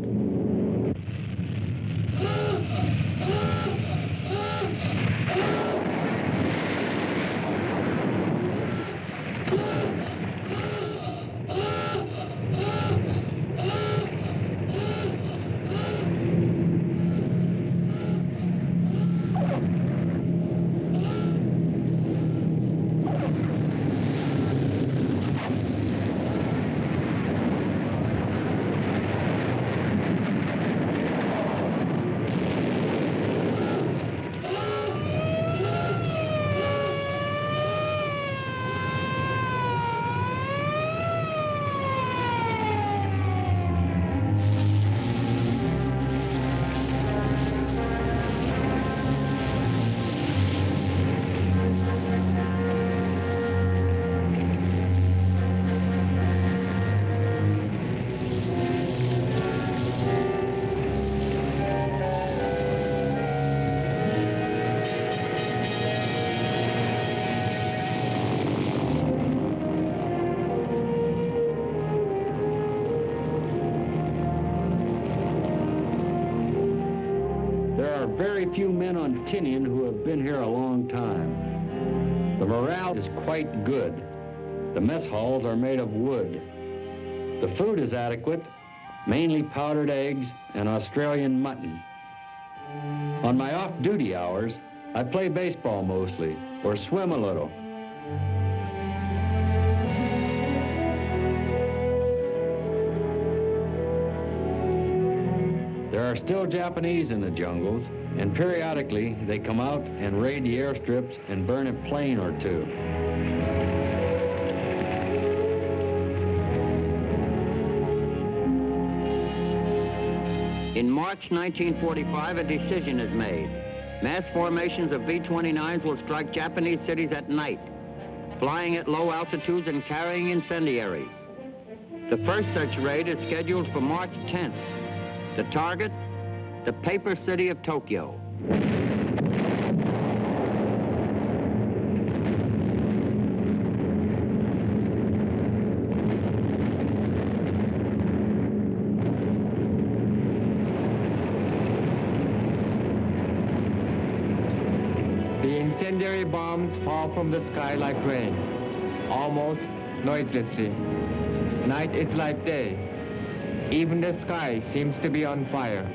very few men on Tinian who have been here a long time. The morale is quite good. The mess halls are made of wood. The food is adequate, mainly powdered eggs and Australian mutton. On my off-duty hours, I play baseball mostly, or swim a little. There are still Japanese in the jungles, and periodically they come out and raid the airstrips and burn a plane or two. In March 1945, a decision is made. Mass formations of B-29s will strike Japanese cities at night, flying at low altitudes and carrying incendiaries. The first such raid is scheduled for March 10th. The target, the paper city of Tokyo. The incendiary bombs fall from the sky like rain, almost noiselessly. Night is like day. Even the sky seems to be on fire.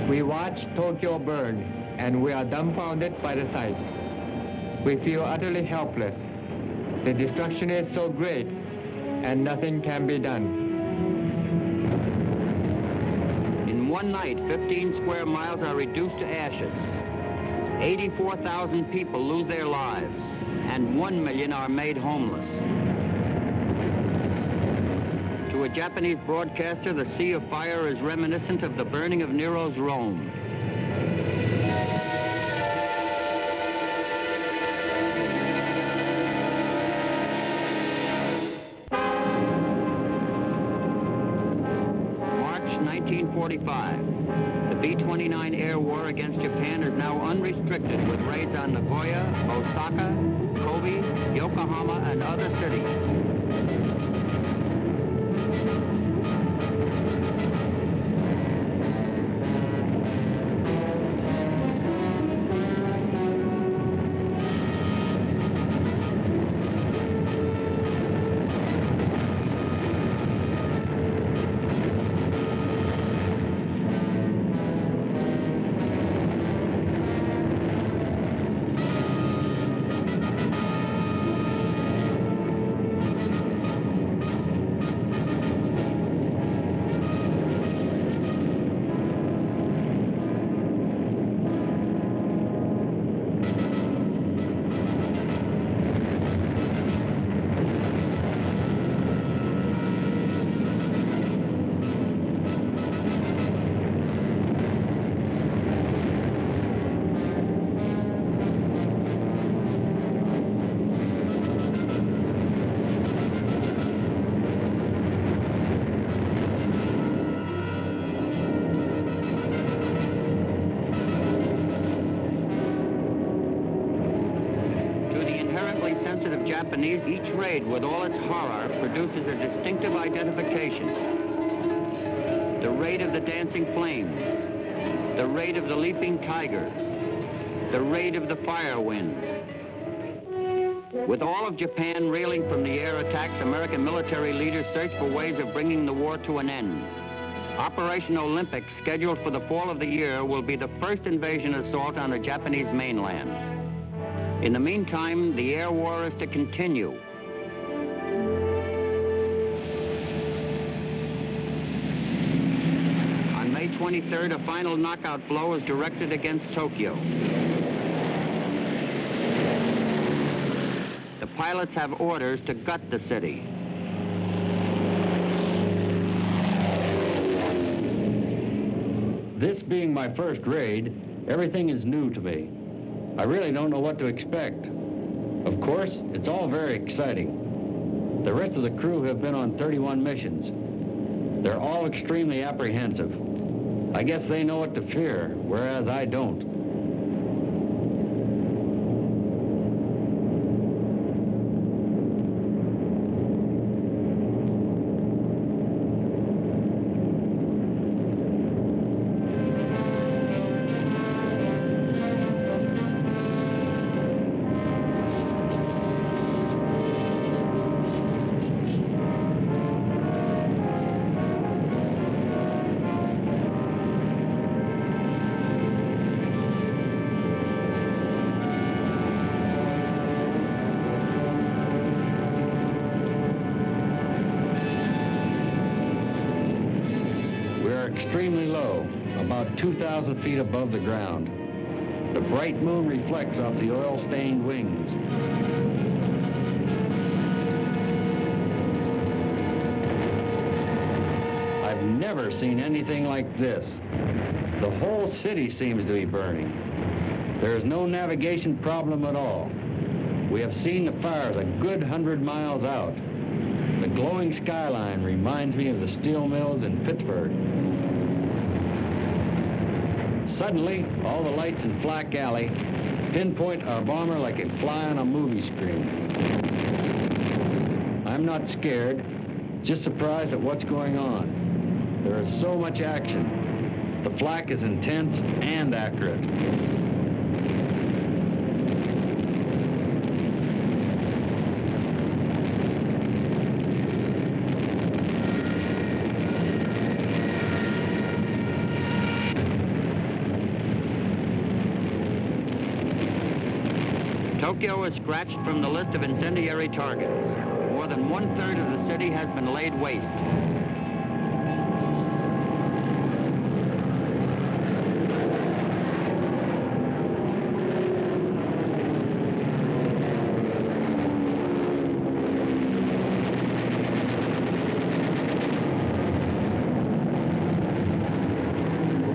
We watch Tokyo burn, and we are dumbfounded by the sight. We feel utterly helpless. The destruction is so great, and nothing can be done. In one night, 15 square miles are reduced to ashes. 84,000 people lose their lives, and 1 million are made homeless. To a Japanese broadcaster, the sea of fire is reminiscent of the burning of Nero's Rome. March 1945. The B-29 air war against Japan is now unrestricted, with raids on Nagoya, Osaka, Kobe, Yokohama, and other cities. Japanese, each raid with all its horror produces a distinctive identification. The raid of the dancing flames, the raid of the leaping tigers, the raid of the fire wind. With all of Japan reeling from the air attacks, American military leaders search for ways of bringing the war to an end. Operation Olympic, scheduled for the fall of the year, will be the first invasion assault on the Japanese mainland. In the meantime, the air war is to continue. On May 23rd, a final knockout blow is directed against Tokyo. The pilots have orders to gut the city. This being my first raid, everything is new to me. I really don't know what to expect. Of course, it's all very exciting. The rest of the crew have been on 31 missions. They're all extremely apprehensive. I guess they know what to fear, whereas I don't. extremely low, about 2,000 feet above the ground. The bright moon reflects off the oil-stained wings. I've never seen anything like this. The whole city seems to be burning. There is no navigation problem at all. We have seen the fires a good 100 miles out. The glowing skyline reminds me of the steel mills in Pittsburgh. Suddenly, all the lights in Flack Alley pinpoint our bomber like a fly on a movie screen. I'm not scared, just surprised at what's going on. There is so much action. The flak is intense and accurate. Tokyo is scratched from the list of incendiary targets. More than 1/3 of the city has been laid waste.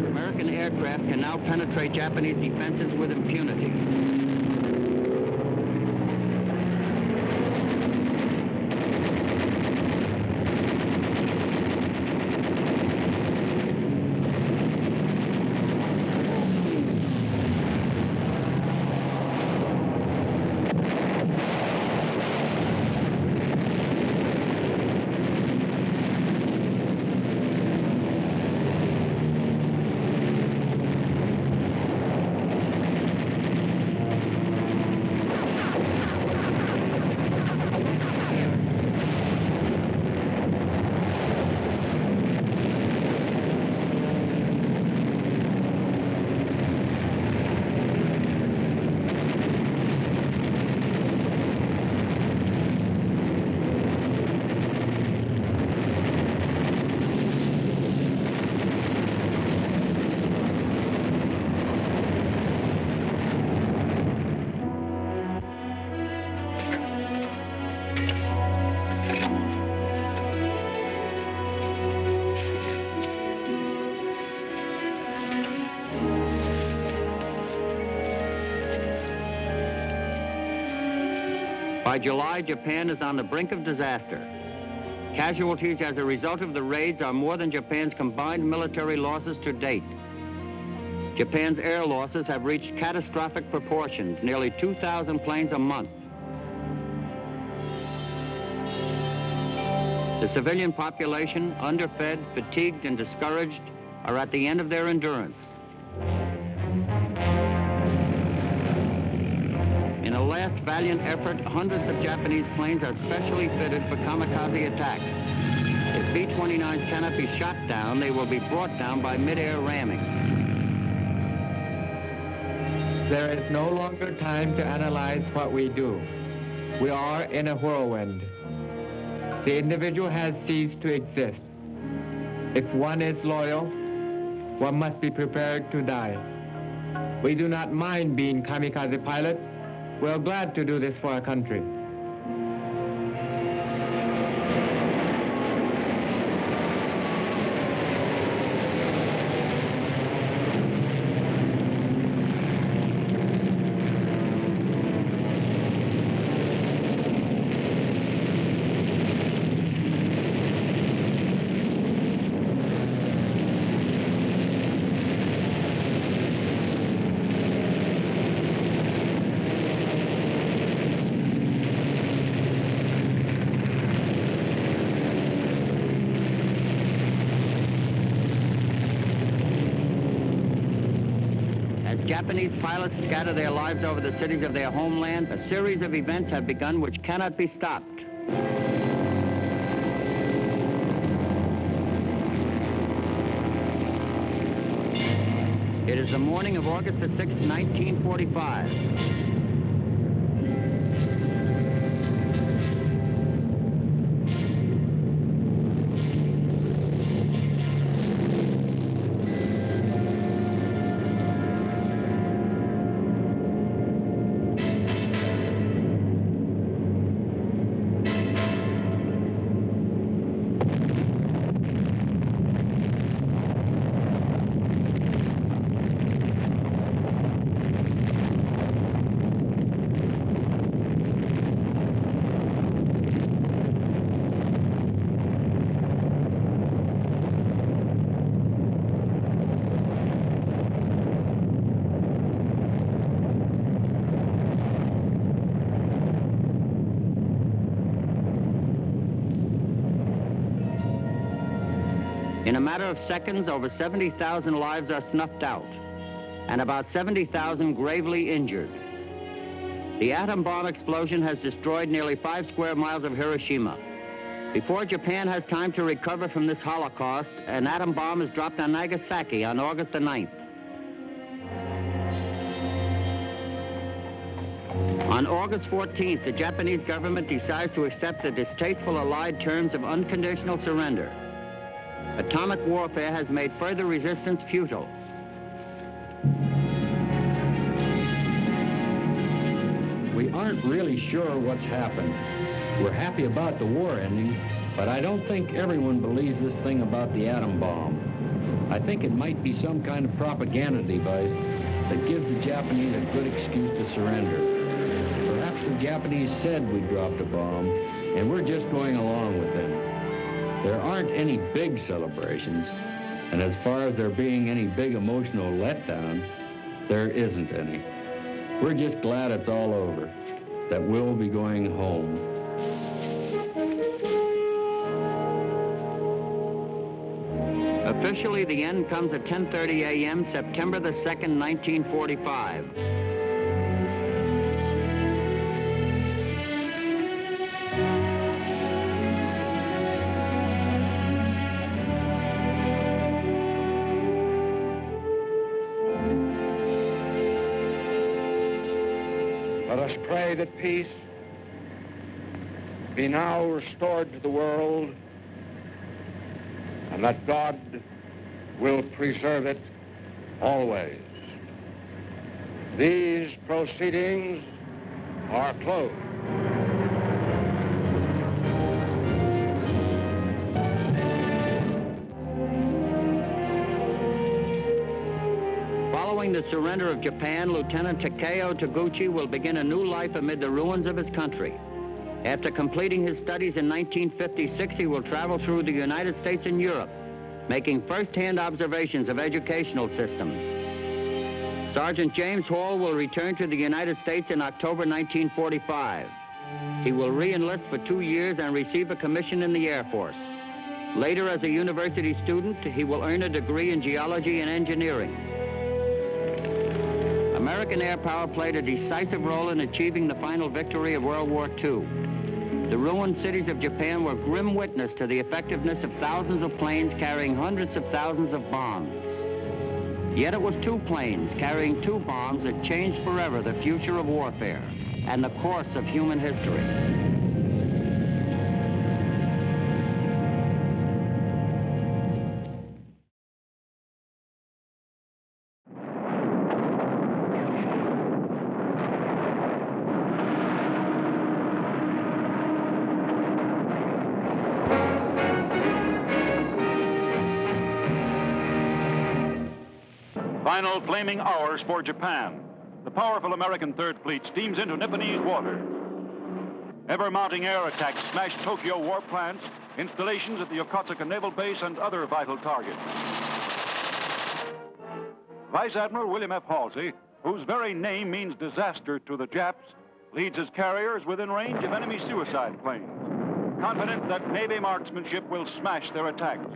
American aircraft can now penetrate Japanese defenses with impunity. By July, Japan is on the brink of disaster. Casualties as a result of the raids are more than Japan's combined military losses to date. Japan's air losses have reached catastrophic proportions, nearly 2,000 planes a month. The civilian population, underfed, fatigued, and discouraged, are at the end of their endurance. In a last valiant effort, hundreds of Japanese planes are specially fitted for kamikaze attacks. If B-29s cannot be shot down, they will be brought down by mid-air ramming. There is no longer time to analyze what we do. We are in a whirlwind. The individual has ceased to exist. If one is loyal, one must be prepared to die. We do not mind being kamikaze pilots. We're glad to do this for our country. Japanese pilots scatter their lives over the cities of their homeland. A series of events have begun which cannot be stopped. It is the morning of August the 6th, 1945. In a matter of seconds, over 70,000 lives are snuffed out, and about 70,000 gravely injured. The atom bomb explosion has destroyed nearly 5 square miles of Hiroshima. Before Japan has time to recover from this Holocaust, an atom bomb is dropped on Nagasaki on August the 9th. On August 14th, the Japanese government decides to accept the distasteful allied terms of unconditional surrender. Atomic warfare has made further resistance futile. We aren't really sure what's happened. We're happy about the war ending, but I don't think everyone believes this thing about the atom bomb. I think it might be some kind of propaganda device that gives the Japanese a good excuse to surrender. Perhaps the Japanese said we dropped a bomb, and we're just going along with them. There aren't any big celebrations, and as far as there being any big emotional letdown, there isn't any. We're just glad it's all over, that we'll be going home. Officially, the end comes at 10:30 a.m., September the 2nd, 1945. Let us pray that peace be now restored to the world, and that God will preserve it always. These proceedings are closed. Following the surrender of Japan, Lieutenant Takeo Taguchi will begin a new life amid the ruins of his country. After completing his studies in 1956, he will travel through the United States and Europe, making first-hand observations of educational systems. Sergeant James Hall will return to the United States in October 1945. He will re-enlist for 2 years and receive a commission in the Air Force. Later, as a university student, he will earn a degree in geology and engineering. American air power played a decisive role in achieving the final victory of World War II. The ruined cities of Japan were grim witness to the effectiveness of thousands of planes carrying hundreds of thousands of bombs. Yet it was 2 planes carrying 2 bombs that changed forever the future of warfare and the course of human history. Final flaming hours for Japan. The powerful American Third Fleet steams into Nipponese waters. Ever-mounting air attacks smash Tokyo war plants, installations at the Yokosuka Naval Base, and other vital targets. Vice Admiral William F. Halsey, whose very name means disaster to the Japs, leads his carriers within range of enemy suicide planes, confident that Navy marksmanship will smash their attacks.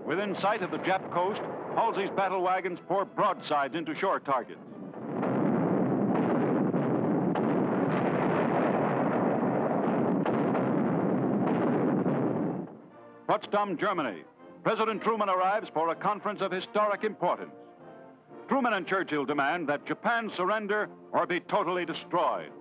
Within sight of the Jap coast, Halsey's battle wagons pour broadsides into shore targets. Potsdam, Germany. President Truman arrives for a conference of historic importance. Truman and Churchill demand that Japan surrender or be totally destroyed.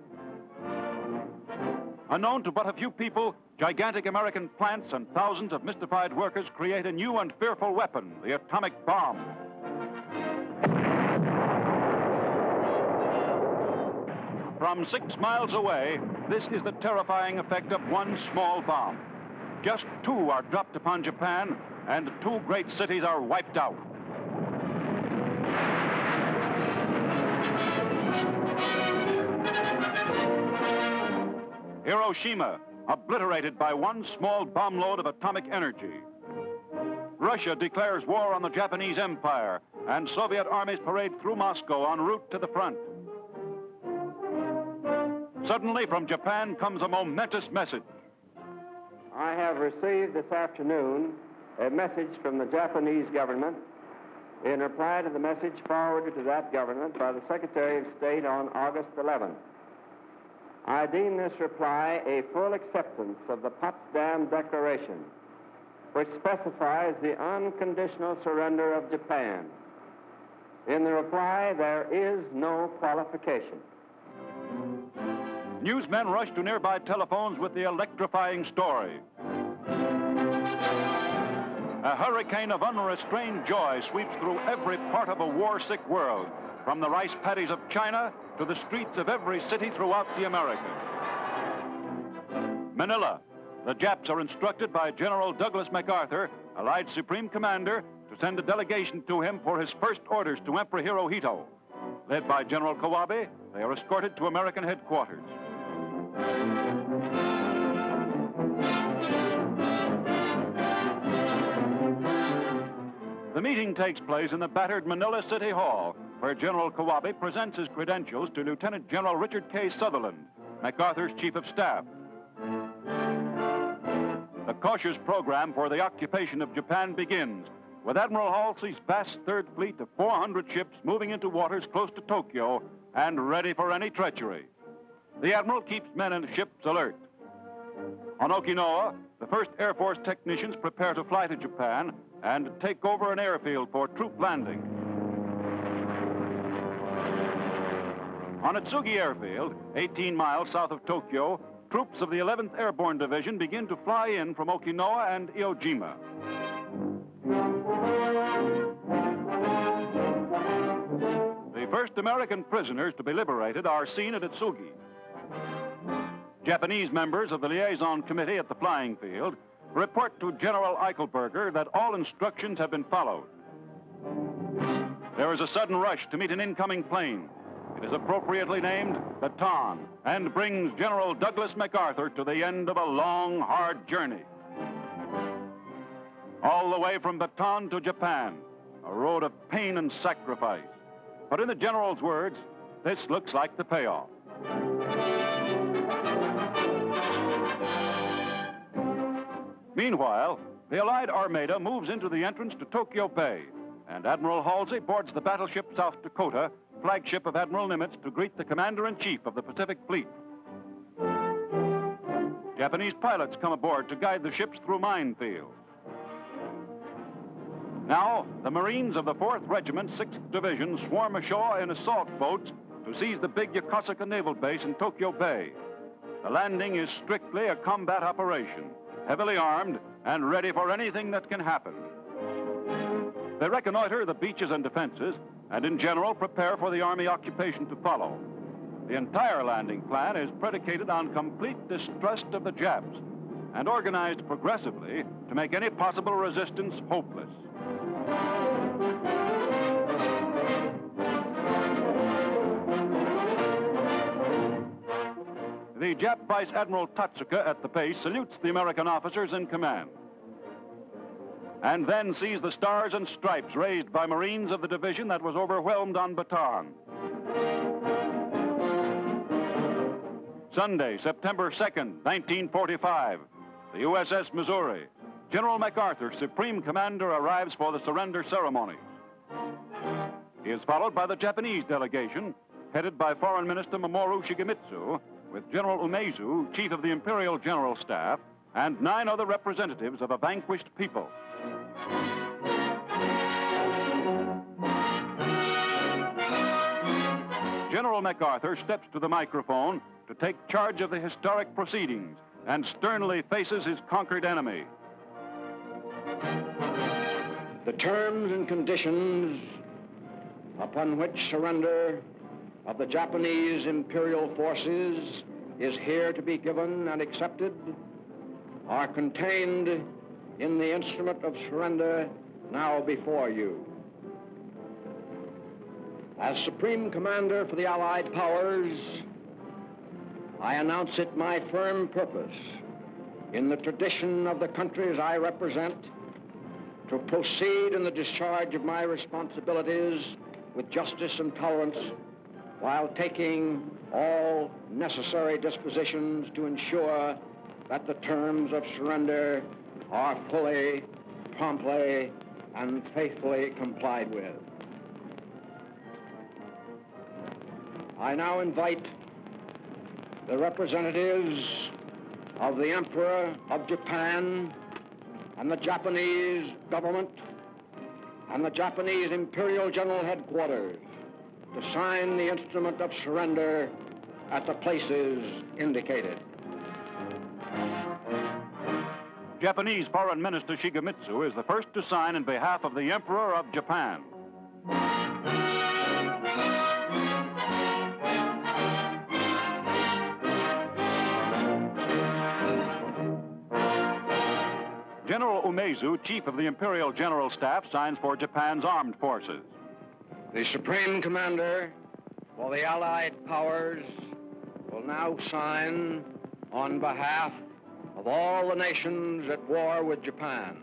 Unknown to but a few people, gigantic American plants and thousands of mystified workers create a new and fearful weapon, the atomic bomb. From 6 miles away, this is the terrifying effect of one small bomb. Just 2 are dropped upon Japan, and 2 great cities are wiped out. Hiroshima, obliterated by one small bomb load of atomic energy. Russia declares war on the Japanese Empire, and Soviet armies parade through Moscow en route to the front. Suddenly, from Japan comes a momentous message. I have received this afternoon a message from the Japanese government in reply to the message forwarded to that government by the Secretary of State on August 11th. I deem this reply a full acceptance of the Potsdam Declaration, which specifies the unconditional surrender of Japan. In the reply, there is no qualification. Newsmen rush to nearby telephones with the electrifying story. A hurricane of unrestrained joy sweeps through every part of a war-sick world, from the rice paddies of China to the streets of every city throughout the Americas. Manila. The Japs are instructed by General Douglas MacArthur, Allied Supreme Commander, to send a delegation to him for his first orders to Emperor Hirohito. Led by General Kawabe, they are escorted to American headquarters. The meeting takes place in the battered Manila City Hall, where General Kawabe presents his credentials to Lieutenant General Richard K. Sutherland, MacArthur's Chief of Staff. The cautious program for the occupation of Japan begins, with Admiral Halsey's vast Third Fleet of 400 ships moving into waters close to Tokyo and ready for any treachery. The Admiral keeps men and ships alert. On Okinawa, the first Air Force technicians prepare to fly to Japan and take over an airfield for troop landing. On Atsugi Airfield, 18 miles south of Tokyo, troops of the 11th Airborne Division begin to fly in from Okinawa and Iwo The first American prisoners to be liberated are seen at Atsugi. Japanese members of the liaison committee at the flying field report to General Eichelberger that all instructions have been followed. There is a sudden rush to meet an incoming plane. It is appropriately named Bataan and brings General Douglas MacArthur to the end of a long, hard journey. All the way from Bataan to Japan, a road of pain and sacrifice. But in the General's words, this looks like the payoff. Meanwhile, the Allied Armada moves into the entrance to Tokyo Bay, and Admiral Halsey boards the battleship South Dakota, flagship of Admiral Nimitz, to greet the Commander-in-Chief of the Pacific Fleet. Japanese pilots come aboard to guide the ships through minefields. Now, the Marines of the 4th Regiment, 6th Division, swarm ashore in assault boats to seize the big Yokosuka Naval Base in Tokyo Bay. The landing is strictly a combat operation, heavily armed and ready for anything that can happen. They reconnoiter the beaches and defenses, and in general prepare for the Army occupation to follow. The entire landing plan is predicated on complete distrust of the Japs and organized progressively to make any possible resistance hopeless. The Jap Vice Admiral Tatsuka at the base salutes the American officers in command, and then sees the stars and stripes raised by Marines of the division that was overwhelmed on Bataan. Sunday, September 2nd, 1945, the USS Missouri. General MacArthur, Supreme Commander, arrives for the surrender ceremonies. He is followed by the Japanese delegation, headed by Foreign Minister Mamoru Shigemitsu, with General Umezu, Chief of the Imperial General Staff, and 9 other representatives of a vanquished people. General MacArthur steps to the microphone to take charge of the historic proceedings and sternly faces his conquered enemy. The terms and conditions upon which surrender of the Japanese imperial forces is here to be given and accepted are contained in the instrument of surrender now before you. As Supreme Commander for the Allied Powers, I announce it my firm purpose, in the tradition of the countries I represent, to proceed in the discharge of my responsibilities with justice and tolerance, while taking all necessary dispositions to ensure that the terms of surrender are fully, promptly, and faithfully complied with. I now invite the representatives of the Emperor of Japan and the Japanese government and the Japanese Imperial General Headquarters to sign the instrument of surrender at the places indicated. Japanese Foreign Minister Shigemitsu is the first to sign in behalf of the Emperor of Japan. General Umezu, Chief of the Imperial General Staff, signs for Japan's armed forces. The Supreme Commander for the Allied Powers will now sign on behalf of all the nations at war with Japan.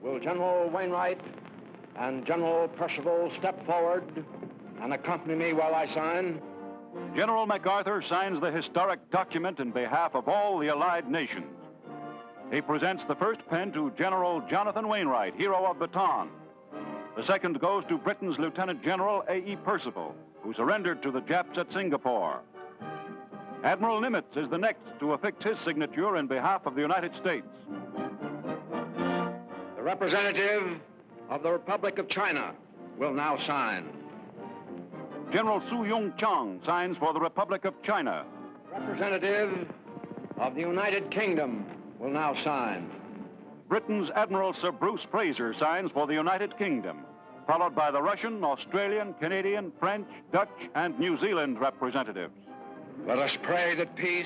Will General Wainwright and General Percival step forward and accompany me while I sign? General MacArthur signs the historic document in behalf of all the Allied nations. He presents the first pen to General Jonathan Wainwright, hero of Bataan. The second goes to Britain's Lieutenant General A.E. Percival, who surrendered to the Japs at Singapore. Admiral Nimitz is the next to affix his signature in behalf of the United States. The representative of the Republic of China will now sign. General Su Yung Chang signs for the Republic of China. Representative of the United Kingdom will now sign. Britain's Admiral Sir Bruce Fraser signs for the United Kingdom, followed by the Russian, Australian, Canadian, French, Dutch, and New Zealand representatives. Let us pray that peace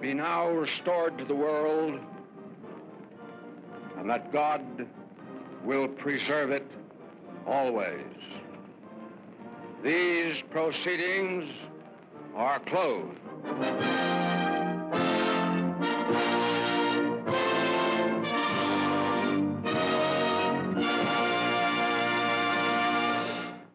be now restored to the world and that God will preserve it always. These proceedings are closed.